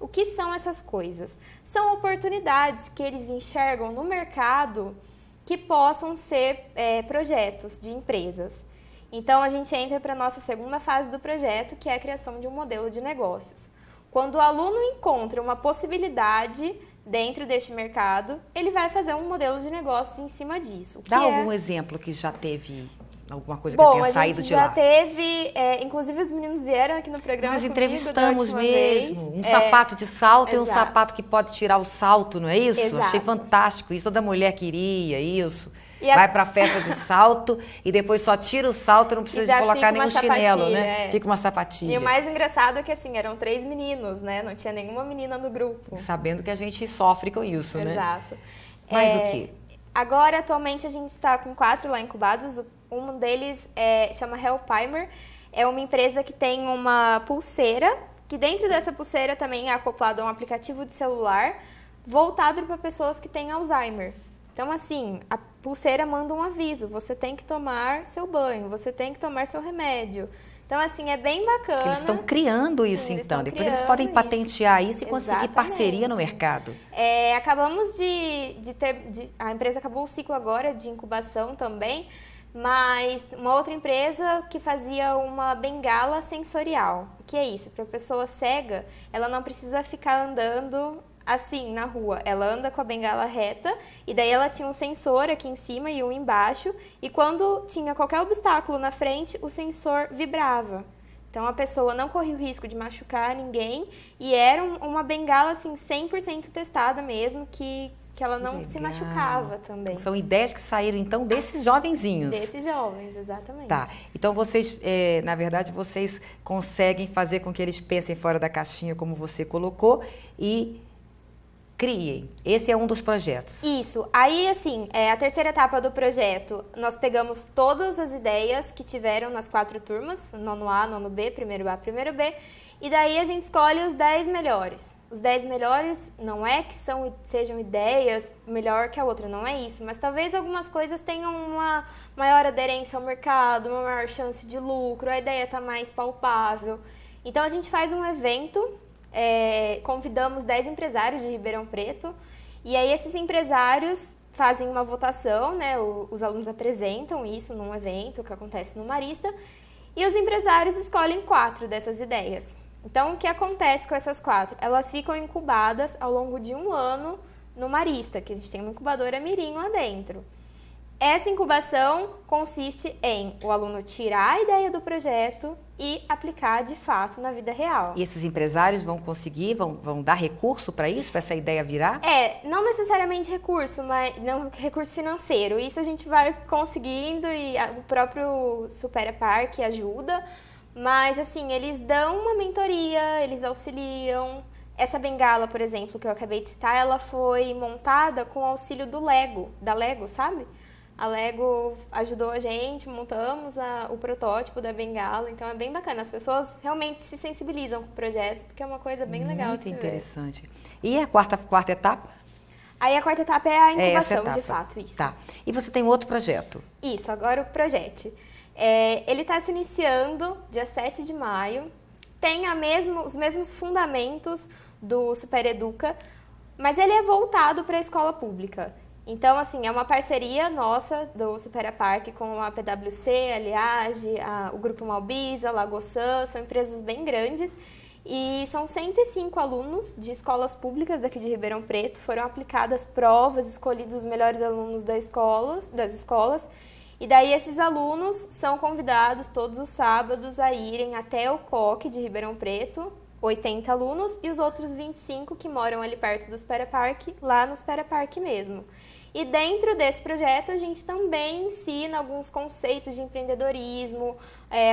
O que são essas coisas? São oportunidades que eles enxergam no mercado que possam ser projetos de empresas. Então, a gente entra para a nossa segunda fase do projeto, que é a criação de um modelo de negócios. Quando o aluno encontra uma possibilidade dentro deste mercado, ele vai fazer um modelo de negócios em cima disso.
Dá algum exemplo que já teve alguma coisa que tenha saído de lá?
Bom, a gente já teve, inclusive os meninos vieram aqui no programa
Nós
comigo
entrevistamos mesmo,
vez.
Sapato de salto e um
Exato.
sapato que pode tirar o salto, não é isso?
Exato.
Achei fantástico isso, toda mulher queria isso.
E
Vai pra festa de salto e depois só tira o salto, não precisa
já
de colocar
fica
nenhum
uma
chinelo,
sapatilha,
né? Fica uma sapatilha.
E o mais engraçado é que, assim, eram 3 meninos, né? Não tinha nenhuma menina no grupo.
Sabendo que a gente sofre com isso, né?
Exato.
Mas o quê?
Agora, atualmente, a gente está com 4 lá incubados. Um deles chama Helpimer. É uma empresa que tem uma pulseira, que dentro dessa pulseira também é acoplado a um aplicativo de celular voltado para pessoas que têm Alzheimer. Então, assim, a pulseira manda um aviso, você tem que tomar seu banho, você tem que tomar seu remédio. Então, assim, é bem bacana.
Eles estão criando isso,
Sim,
então. Depois eles
criando
podem
isso.
patentear isso e conseguir
Exatamente.
parceria no mercado.
Acabamos de ter... a empresa acabou o ciclo agora de incubação também, mas uma outra empresa que fazia uma bengala sensorial. O que é isso? Para a pessoa cega, ela não precisa ficar andando assim na rua. Ela anda com a bengala reta e daí ela tinha um sensor aqui em cima e um embaixo, e quando tinha qualquer obstáculo na frente, o sensor vibrava. Então a pessoa não corria o risco de machucar ninguém e era uma bengala assim 100% testada mesmo, que ela não se machucava também.
São ideias que saíram, então, desses jovenzinhos.
Desses jovens, exatamente.
Tá. Então, vocês, na verdade, vocês conseguem fazer com que eles pensem fora da caixinha, como você colocou, e criem. Esse é um dos projetos.
Isso. Aí, assim, a terceira etapa do projeto, nós pegamos todas as ideias que tiveram nas 4 turmas, nono A, nono B, primeiro A, primeiro B, e daí a gente escolhe os 10 melhores. Os 10 melhores não é que sejam ideias melhor que a outra, não é isso, mas talvez algumas coisas tenham uma maior aderência ao mercado, uma maior chance de lucro, a ideia está mais palpável. Então, a gente faz um evento, convidamos 10 empresários de Ribeirão Preto, e aí esses empresários fazem uma votação, né? Os alunos apresentam isso num evento que acontece no Marista, e os empresários escolhem 4 dessas ideias. Então, o que acontece com essas 4? Elas ficam incubadas ao longo de 1 ano no Marista, que a gente tem uma incubadora mirim lá dentro. Essa incubação consiste em o aluno tirar a ideia do projeto e aplicar de fato na vida real.
E esses empresários vão conseguir, vão dar recurso para isso, para essa ideia virar?
Não necessariamente recurso, mas não recurso financeiro. Isso a gente vai conseguindo e o próprio Supera Park ajuda. Mas, assim, eles dão uma mentoria, eles auxiliam, Essa bengala, por exemplo, que eu acabei de citar, ela foi montada com o auxílio da Lego, sabe? A Lego ajudou a gente, montamos o protótipo da bengala, então é bem bacana. As pessoas realmente se sensibilizam com o projeto, porque é uma coisa bem legal de se ver.
Muito interessante. E a quarta etapa?
Aí a quarta etapa é a incubação, de fato, isso.
Tá. E você tem outro projeto?
Isso, agora o projeto. Ele está se iniciando dia 7 de maio, tem os mesmos fundamentos do Super Educa, mas ele é voltado para a escola pública. Então, assim, é uma parceria nossa do Supera Park com a PwC, a Liage, o Grupo Malbisa, a Lagosan, são empresas bem grandes. E são 105 alunos de escolas públicas daqui de Ribeirão Preto. Foram aplicadas provas, escolhidos os melhores alunos das escolas. E daí esses alunos são convidados todos os sábados a irem até o COC de Ribeirão Preto, 80 alunos, e os outros 25 que moram ali perto do Supera Park, lá no Supera Park mesmo. E dentro desse projeto a gente também ensina alguns conceitos de empreendedorismo,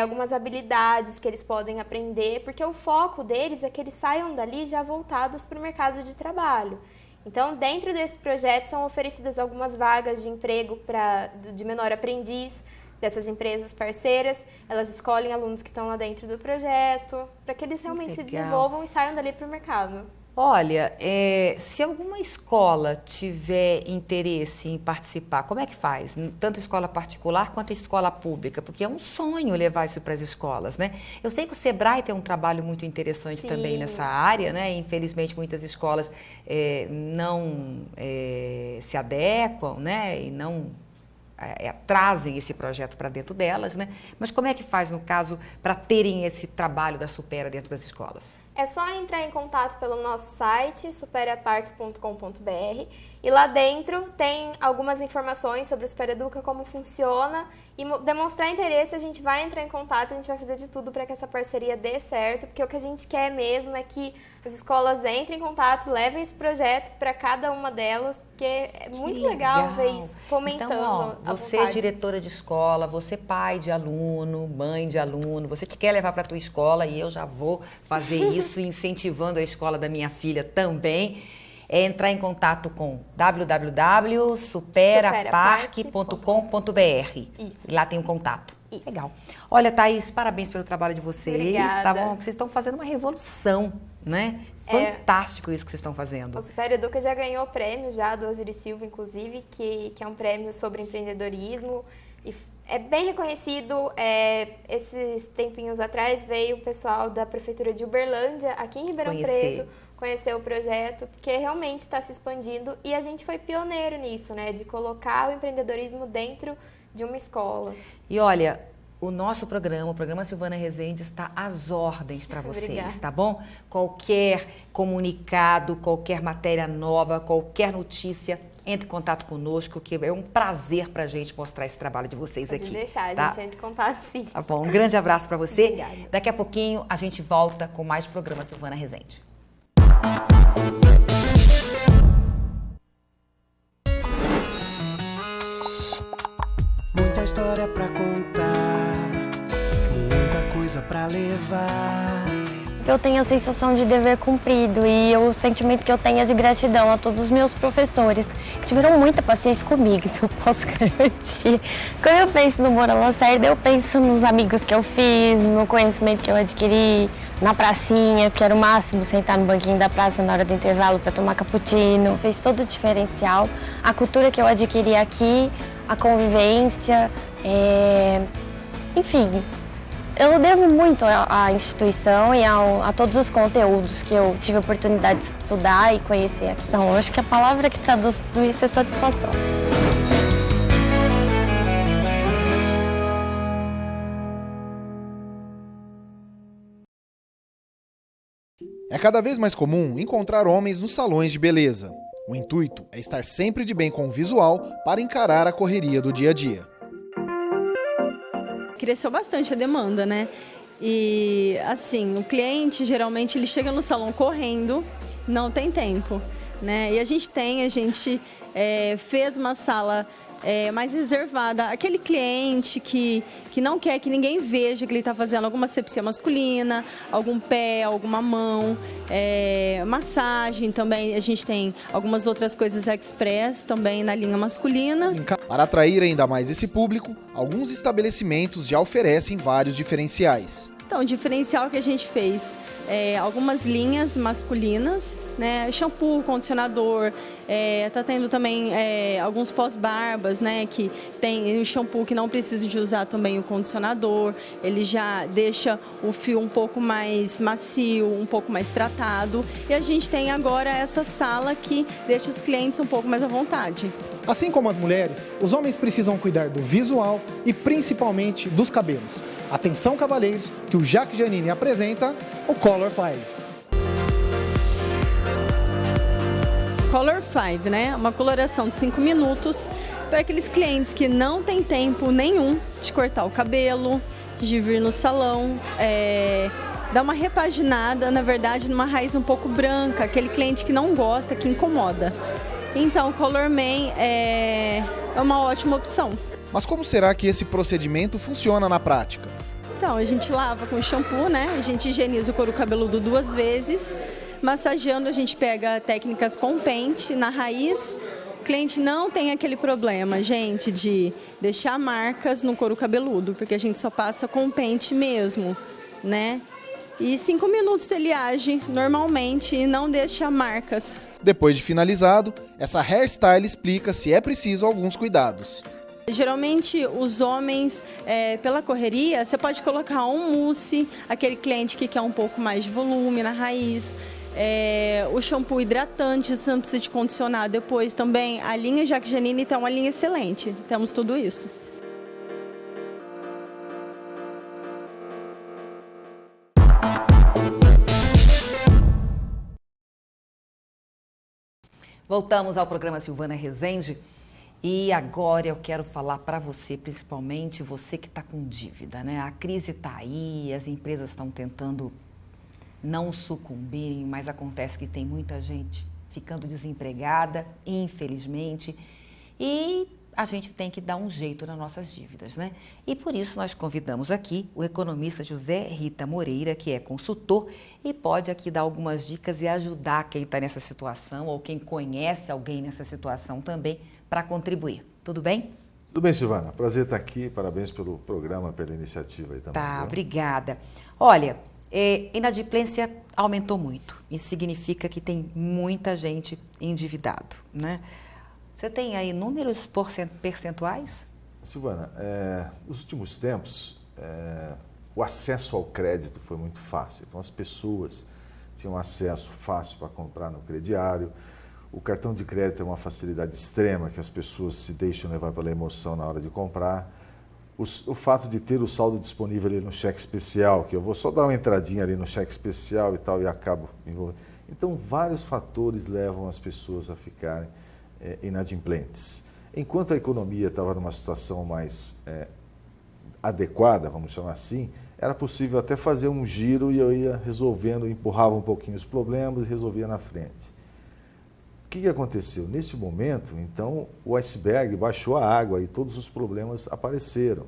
algumas habilidades que eles podem aprender, porque o foco deles é que eles saiam dali já voltados para o mercado de trabalho. Então, dentro desse projeto são oferecidas algumas vagas de emprego de menor aprendiz dessas empresas parceiras. Elas escolhem alunos que estão lá dentro do projeto, para que eles realmente se desenvolvam e saiam dali para o mercado.
Olha, se alguma escola tiver interesse em participar, como é que faz? Tanto escola particular quanto escola pública, porque é um sonho levar isso para as escolas, né? Eu sei que o Sebrae tem um trabalho muito interessante
Sim.
também nessa área, né? Infelizmente, muitas escolas não se adequam, né? E não trazem esse projeto para dentro delas, né? Mas como é que faz, no caso, para terem esse trabalho da Supera dentro das escolas?
É só entrar em contato pelo nosso site, superapark.com.br, e lá dentro tem algumas informações sobre o Super Educa, como funciona, e demonstrar interesse, a gente vai entrar em contato, a gente vai fazer de tudo para que essa parceria dê certo, porque o que a gente quer mesmo é que as escolas entrem em contato, levem esse projeto para cada uma delas, porque é muito legal ver isso, fomentando
então, você é diretora de escola, você é pai de aluno, mãe de aluno, você que quer levar para a tua escola, e eu já vou fazer isso, incentivando a escola da minha filha também, é entrar em contato com www.superapark.com.br. Lá tem um contato.
Isso.
Legal. Olha, Thaís, parabéns pelo trabalho de vocês.
Obrigada.
Tá bom? Vocês estão fazendo uma revolução, né? Fantástico isso que vocês estão fazendo.
O Super Educa já ganhou prêmios já do Osiris Silva, inclusive, que é um prêmio sobre empreendedorismo. E é bem reconhecido. Esses tempinhos atrás veio o pessoal da Prefeitura de Uberlândia, aqui em Ribeirão Preto, conhecer o projeto, porque realmente está se expandindo e a gente foi pioneiro nisso, né? De colocar o empreendedorismo dentro de uma escola.
E olha, o nosso programa, o programa Silvana Rezende, está às ordens para vocês,
Obrigada.
Tá bom? Qualquer comunicado, qualquer matéria nova, qualquer notícia, entre em contato conosco, que é um prazer para a gente mostrar esse trabalho de vocês
Pode
aqui.
deixar,
tá?
a gente entra em contato, sim.
Tá bom, um grande abraço para você.
Obrigada.
Daqui a pouquinho a gente volta com mais programa Silvana Rezende.
Muita história pra contar, muita coisa pra levar.
Eu tenho a sensação de dever cumprido e o sentimento que eu tenho é de gratidão a todos os meus professores que tiveram muita paciência comigo, isso eu posso garantir. Quando eu penso no Moura Lacerda, eu penso nos amigos que eu fiz, no conhecimento que eu adquiri, na pracinha, que era o máximo sentar no banquinho da praça na hora do intervalo para tomar cappuccino. Fez todo o diferencial. A cultura que eu adquiri aqui, a convivência, enfim. Eu devo muito à instituição e a todos os conteúdos que eu tive a oportunidade de estudar e conhecer aqui. Então, eu acho que a palavra que traduz tudo isso é satisfação.
É cada vez mais comum encontrar homens nos salões de beleza. O intuito é estar sempre de bem com o visual para encarar a correria do dia a dia.
Cresceu bastante a demanda, né? E assim, o cliente geralmente ele chega no salão correndo, não tem tempo, né? E a gente fez uma sala mais reservada. Aquele cliente que não quer que ninguém veja que ele está fazendo alguma asepsia masculina, algum pé, alguma mão, massagem também. A gente tem algumas outras coisas express também na linha masculina.
Para atrair ainda mais esse público, alguns estabelecimentos já oferecem vários diferenciais.
Então, o diferencial que a gente fez algumas linhas masculinas, né? Shampoo, condicionador, tá tendo também alguns pós-barbas, né? Que tem o shampoo que não precisa de usar também o condicionador, ele já deixa o fio um pouco mais macio, um pouco mais tratado. E a gente tem agora essa sala que deixa os clientes um pouco mais à vontade.
Assim como as mulheres, os homens precisam cuidar do visual e principalmente dos cabelos. Atenção, cavalheiros, que o Jaque Giannini apresenta o Color 5.
Color 5, né? Uma coloração de 5 minutos para aqueles clientes que não têm tempo nenhum de cortar o cabelo, de vir no salão, dar uma repaginada, na verdade, numa raiz um pouco branca, aquele cliente que não gosta, que incomoda. Então, o Color Man é uma ótima opção.
Mas como será que esse procedimento funciona na prática?
Então, a gente lava com shampoo, né? A gente higieniza o couro cabeludo 2 vezes. Massageando, a gente pega técnicas com pente na raiz. O cliente não tem aquele problema, gente, de deixar marcas no couro cabeludo, porque a gente só passa com pente mesmo, né? E 5 minutos ele age normalmente e não deixa marcas.
Depois de finalizado, essa hairstyle explica se é preciso alguns cuidados.
Geralmente os homens, pela correria, você pode colocar um mousse, aquele cliente que quer um pouco mais de volume na raiz, o shampoo hidratante, você não precisa de condicionar depois também. A linha Jaque Giannini tem uma linha excelente, temos tudo isso.
Voltamos ao programa Silvana Rezende e agora eu quero falar para você, principalmente você que está com dívida, né? A crise está aí, as empresas estão tentando não sucumbirem, mas acontece que tem muita gente ficando desempregada, infelizmente, e a gente tem que dar um jeito nas nossas dívidas, né? E por isso nós convidamos aqui o economista José Rita Moreira, que é consultor e pode aqui dar algumas dicas e ajudar quem está nessa situação ou quem conhece alguém nessa situação também para contribuir. Tudo bem?
Tudo bem, Silvana. Prazer estar aqui. Parabéns pelo programa, pela iniciativa aí também.
Tá, obrigada. Olha, inadimplência aumentou muito. Isso significa que tem muita gente endividado, né? Você tem aí números percentuais?
Silvana, nos últimos tempos, o acesso ao crédito foi muito fácil. Então, as pessoas tinham acesso fácil para comprar no crediário. O cartão de crédito é uma facilidade extrema que as pessoas se deixam levar pela emoção na hora de comprar. O fato de ter o saldo disponível ali no cheque especial, que eu vou só dar uma entradinha ali no cheque especial e tal, e acabo envolvendo. Então, vários fatores levam as pessoas a ficarem inadimplentes. Enquanto a economia estava numa situação mais adequada, vamos chamar assim, era possível até fazer um giro e eu ia resolvendo, empurrava um pouquinho os problemas e resolvia na frente. O que aconteceu? Nesse momento, então, o iceberg baixou a água e todos os problemas apareceram.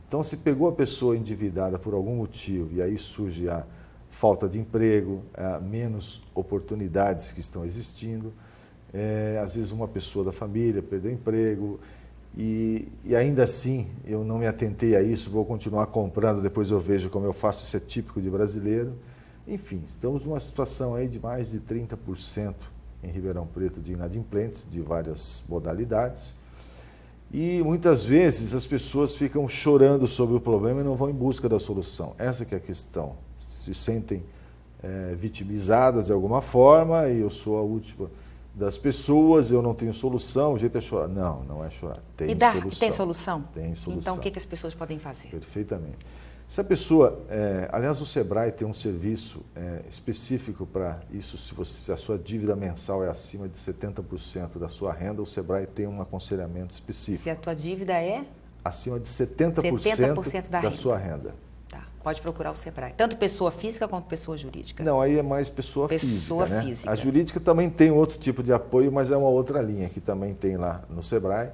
Então, se pegou a pessoa endividada por algum motivo e aí surge a falta de emprego, menos oportunidades que estão existindo, às vezes uma pessoa da família perdeu emprego e ainda assim eu não me atentei a isso, vou continuar comprando, depois eu vejo como eu faço, isso é típico de brasileiro. Enfim, estamos numa situação aí de mais de 30% em Ribeirão Preto de inadimplentes de várias modalidades e muitas vezes as pessoas ficam chorando sobre o problema e não vão em busca da solução. Essa que é a questão, se sentem vitimizadas de alguma forma e eu sou a última das pessoas, eu não tenho solução, o jeito é chorar. Não, não é chorar. Tem solução.
Tem solução?
Tem solução.
Então, o que as pessoas podem fazer?
Perfeitamente. Se a pessoa, aliás, o Sebrae tem um serviço específico para isso, se a sua dívida mensal é acima de 70% da sua renda, o Sebrae tem um aconselhamento específico.
Se a tua dívida é?
Acima de 70% da
renda.
sua renda.
Tá. Pode procurar o Sebrae. Tanto pessoa física quanto pessoa jurídica.
Não, aí é mais pessoa física.
Pessoa
né?
física.
A jurídica também tem outro tipo de apoio, mas é uma outra linha que também tem lá no Sebrae.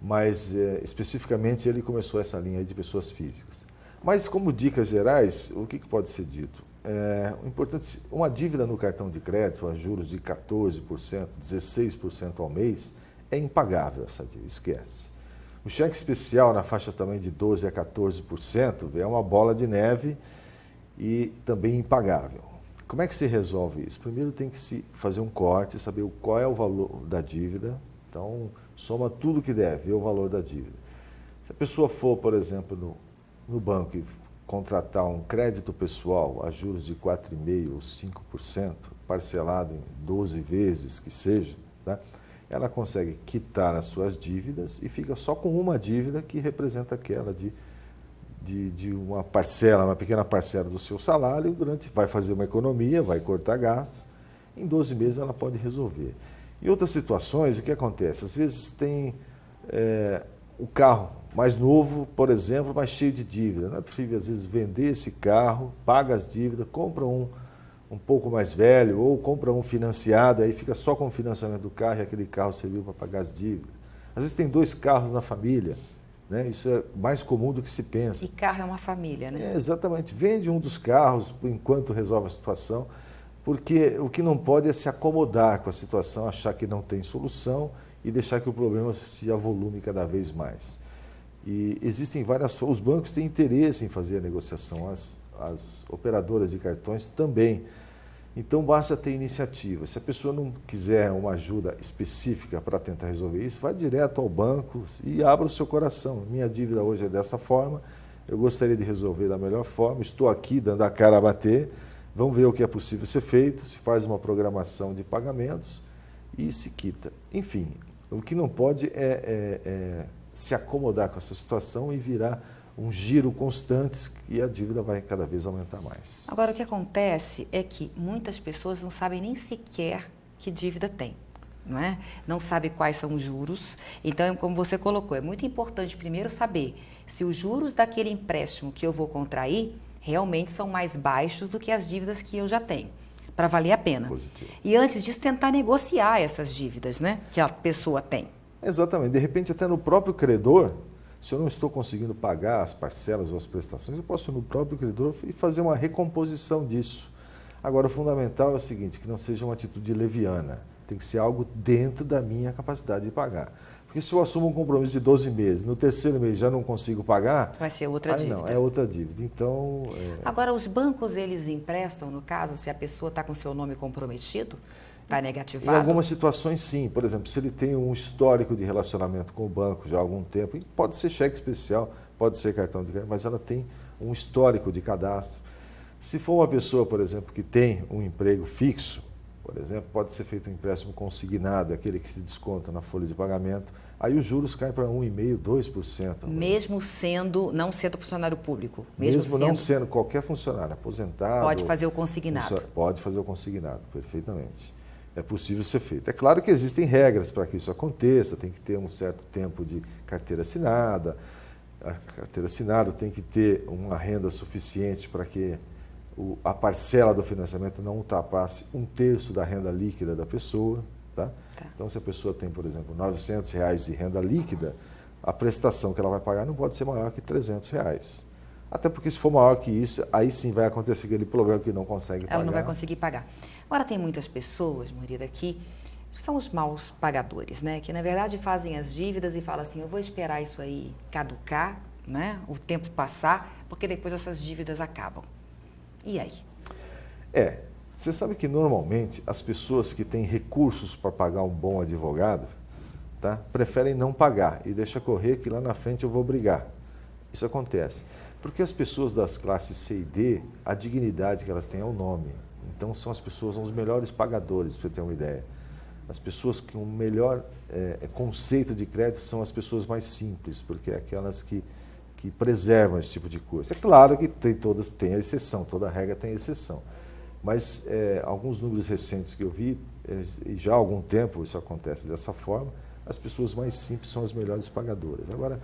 Mas especificamente ele começou essa linha aí de pessoas físicas. Mas como dicas gerais, o que pode ser dito? O importante, uma dívida no cartão de crédito a juros de 14%, 16% ao mês, é impagável essa dívida, esquece. O cheque especial na faixa também de 12% a 14% é uma bola de neve e também impagável. Como é que se resolve isso? Primeiro tem que se fazer um corte, saber qual é o valor da dívida. Então, soma tudo que deve, vê o valor da dívida. Se a pessoa for, por exemplo, no banco e contratar um crédito pessoal a juros de 4,5% ou 5%, parcelado em 12 vezes que seja, né? Ela consegue quitar as suas dívidas e fica só com uma dívida que representa aquela de uma parcela, uma pequena parcela do seu salário, vai fazer uma economia, vai cortar gastos, em 12 meses ela pode resolver. Em outras situações, o que acontece? Às vezes tem o carro mais novo, por exemplo, mas cheio de dívida. Não é possível, às vezes, vender esse carro, paga as dívidas, compra um pouco mais velho ou compra um financiado, aí fica só com o financiamento do carro e aquele carro serviu para pagar as dívidas. Às vezes tem 2 carros na família, né? Isso é mais comum do que se pensa.
E carro é uma família, né?
Exatamente. Vende um dos carros enquanto resolve a situação, porque o que não pode é se acomodar com a situação, achar que não tem solução e deixar que o problema se avolume cada vez mais. E existem várias formas, os bancos têm interesse em fazer a negociação, as operadoras de cartões também. Então, basta ter iniciativa. Se a pessoa não quiser uma ajuda específica para tentar resolver isso, vá direto ao banco e abra o seu coração. Minha dívida hoje é dessa forma, eu gostaria de resolver da melhor forma, estou aqui dando a cara a bater, vamos ver o que é possível ser feito, se faz uma programação de pagamentos e se quita. Enfim, o que não pode é se acomodar com essa situação e virar um giro constante e a dívida vai cada vez aumentar mais.
Agora, o que acontece é que muitas pessoas não sabem nem sequer que dívida tem, não é? Não sabe quais são os juros. Então, como você colocou, é muito importante primeiro saber se os juros daquele empréstimo que eu vou contrair realmente são mais baixos do que as dívidas que eu já tenho, para valer a pena.
Positivo.
E antes disso, tentar negociar essas dívidas, né, que a pessoa tem.
Exatamente. De repente, até no próprio credor, se eu não estou conseguindo pagar as parcelas ou as prestações, eu posso ir no próprio credor e fazer uma recomposição disso. Agora, o fundamental é o seguinte, que não seja uma atitude leviana. Tem que ser algo dentro da minha capacidade de pagar. Porque se eu assumo um compromisso de 12 meses, no terceiro mês já não consigo pagar...
Vai ser outra dívida.
Não, é outra dívida. Então...
Agora, os bancos, eles emprestam, no caso, se a pessoa está com seu nome comprometido? Está negativado?
Em algumas situações, sim. Por exemplo, se ele tem um histórico de relacionamento com o banco já há algum tempo, pode ser cheque especial, pode ser cartão de crédito, mas ela tem um histórico de cadastro. Se for uma pessoa, por exemplo, que tem um emprego fixo, por exemplo, pode ser feito um empréstimo consignado, aquele que se desconta na folha de pagamento, aí os juros caem para 1,5%, 2%.
Mesmo não sendo funcionário público?
Mesmo não sendo qualquer funcionário, aposentado...
Pode fazer o consignado?
Pode fazer o consignado, perfeitamente. É possível ser feito. É claro que existem regras para que isso aconteça, tem que ter um certo tempo de carteira assinada, a carteira assinada tem que ter uma renda suficiente para que a parcela do financiamento não ultrapasse 1/3 da renda líquida da pessoa. Tá? Então, se a pessoa tem, por exemplo, R$900 de renda líquida, a prestação que ela vai pagar não pode ser maior que R$300. Até porque se for maior que isso, aí sim vai acontecer aquele problema que não consegue pagar.
Ela não vai conseguir pagar. Agora, tem muitas pessoas, Moreira, que são os maus pagadores, né? Que, na verdade, fazem as dívidas e falam assim, eu vou esperar isso aí caducar, né? O tempo passar, porque depois essas dívidas acabam. E aí?
Você sabe que, normalmente, as pessoas que têm recursos para pagar um bom advogado, tá? Preferem não pagar e deixa correr que lá na frente eu vou brigar. Isso acontece. Porque as pessoas das classes C e D, a dignidade que elas têm é o nome. Então, são os melhores pagadores, para você ter uma ideia. As pessoas com o melhor conceito de crédito são as pessoas mais simples, porque é aquelas que preservam esse tipo de coisa. É claro que todas têm a exceção, toda regra tem exceção. Mas alguns números recentes que eu vi, e já há algum tempo isso acontece dessa forma, as pessoas mais simples são as melhores pagadoras. Agora,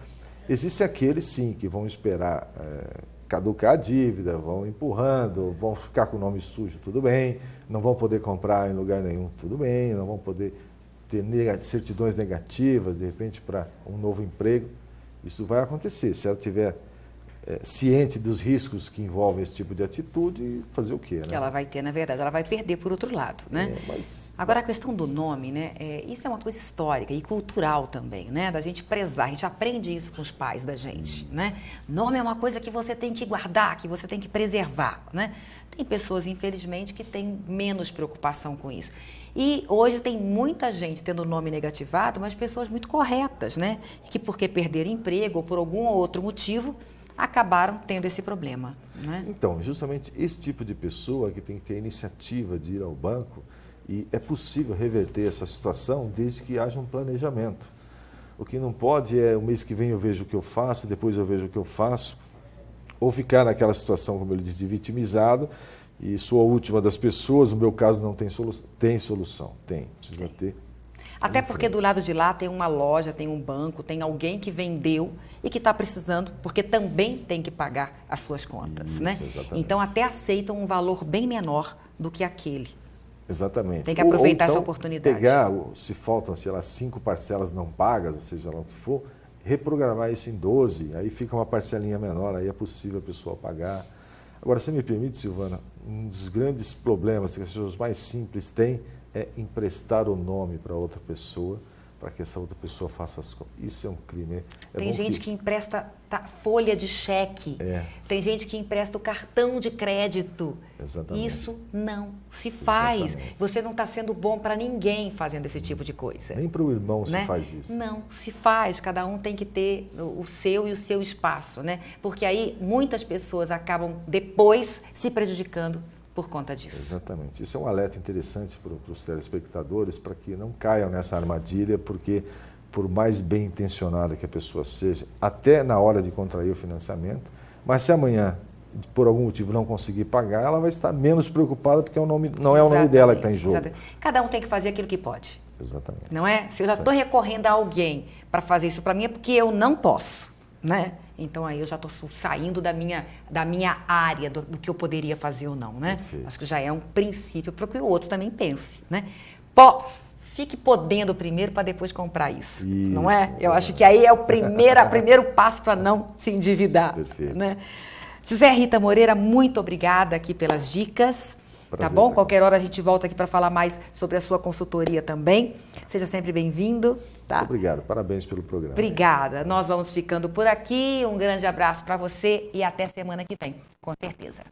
existem aqueles, sim, que vão esperar caducar a dívida, vão empurrando, vão ficar com o nome sujo, tudo bem, não vão poder comprar em lugar nenhum, tudo bem, não vão poder ter certidões negativas, de repente, para um novo emprego. Isso vai acontecer, se ela tiver ciente dos riscos que envolvem esse tipo de atitude, fazer o quê? Né?
Que ela vai ter, na verdade, ela vai perder por outro lado, né? Agora, a questão do nome, né? Isso é uma coisa histórica e cultural também, né? Da gente prezar, a gente aprende isso com os pais da gente, né? Nome é uma coisa que você tem que guardar, que você tem que preservar, né? Tem pessoas, infelizmente, que têm menos preocupação com isso. E hoje tem muita gente tendo o nome negativado, mas pessoas muito corretas, né? Que porque perderam emprego ou por algum outro motivo, acabaram tendo esse problema, né?
Então, justamente esse tipo de pessoa que tem que ter a iniciativa de ir ao banco, e é possível reverter essa situação desde que haja um planejamento. O que não pode é, o mês que vem eu vejo o que eu faço, depois eu vejo o que eu faço, ou ficar naquela situação, como ele diz, de vitimizado, e sou a última das pessoas, no meu caso não tem solução. Tem solução, precisa ter.
Até porque do lado de lá tem uma loja, tem um banco, tem alguém que vendeu e que está precisando, porque também tem que pagar as suas contas, né?
Exatamente.
Então até aceitam um valor bem menor do que aquele.
Exatamente.
Tem que aproveitar
então,
essa oportunidade.
Pegar, se faltam, sei lá, 5 parcelas não pagas, ou seja lá o que for, reprogramar isso em 12, aí fica uma parcelinha menor, aí é possível a pessoa pagar. Agora, se me permite, Silvana, um dos grandes problemas que as pessoas mais simples têm é emprestar o nome para outra pessoa, para que essa outra pessoa faça as coisas. Isso é um crime.
Tem gente que empresta folha de cheque, tem gente que empresta o cartão de crédito.
Exatamente.
Isso não se faz.
Exatamente.
Você não está sendo bom para ninguém fazendo esse tipo de coisa.
Nem para o irmão
né?
se faz isso.
Não, se faz. Cada um tem que ter o seu e o seu espaço, né? Porque aí muitas pessoas acabam depois se prejudicando por conta disso.
Exatamente. Isso é um alerta interessante para os telespectadores, para que não caiam nessa armadilha, porque por mais bem intencionada que a pessoa seja, até na hora de contrair o financiamento, mas se amanhã, por algum motivo, não conseguir pagar, ela vai estar menos preocupada, porque não é o nome dela que está em jogo.
Exatamente. Cada um tem que fazer aquilo que pode.
Exatamente.
Não é? Se eu já estou recorrendo a alguém para fazer isso para mim, é porque eu não posso, né? Então aí eu já estou saindo da minha área, do que eu poderia fazer ou não, né?
Perfeito.
Acho que já é um princípio para que o outro também pense, né? Fique podendo primeiro para depois comprar isso, não é? Eu acho que aí é o primeiro passo para não se endividar.
Perfeito.
Né? José Rita Moreira, muito obrigada aqui pelas dicas.
Prazer,
tá bom? Qualquer hora a gente volta aqui para falar mais sobre a sua consultoria também. Seja sempre bem-vindo. Tá?
Muito obrigado, parabéns pelo programa.
Obrigada. Nós vamos ficando por aqui. Um grande abraço para você e até semana que vem, com certeza.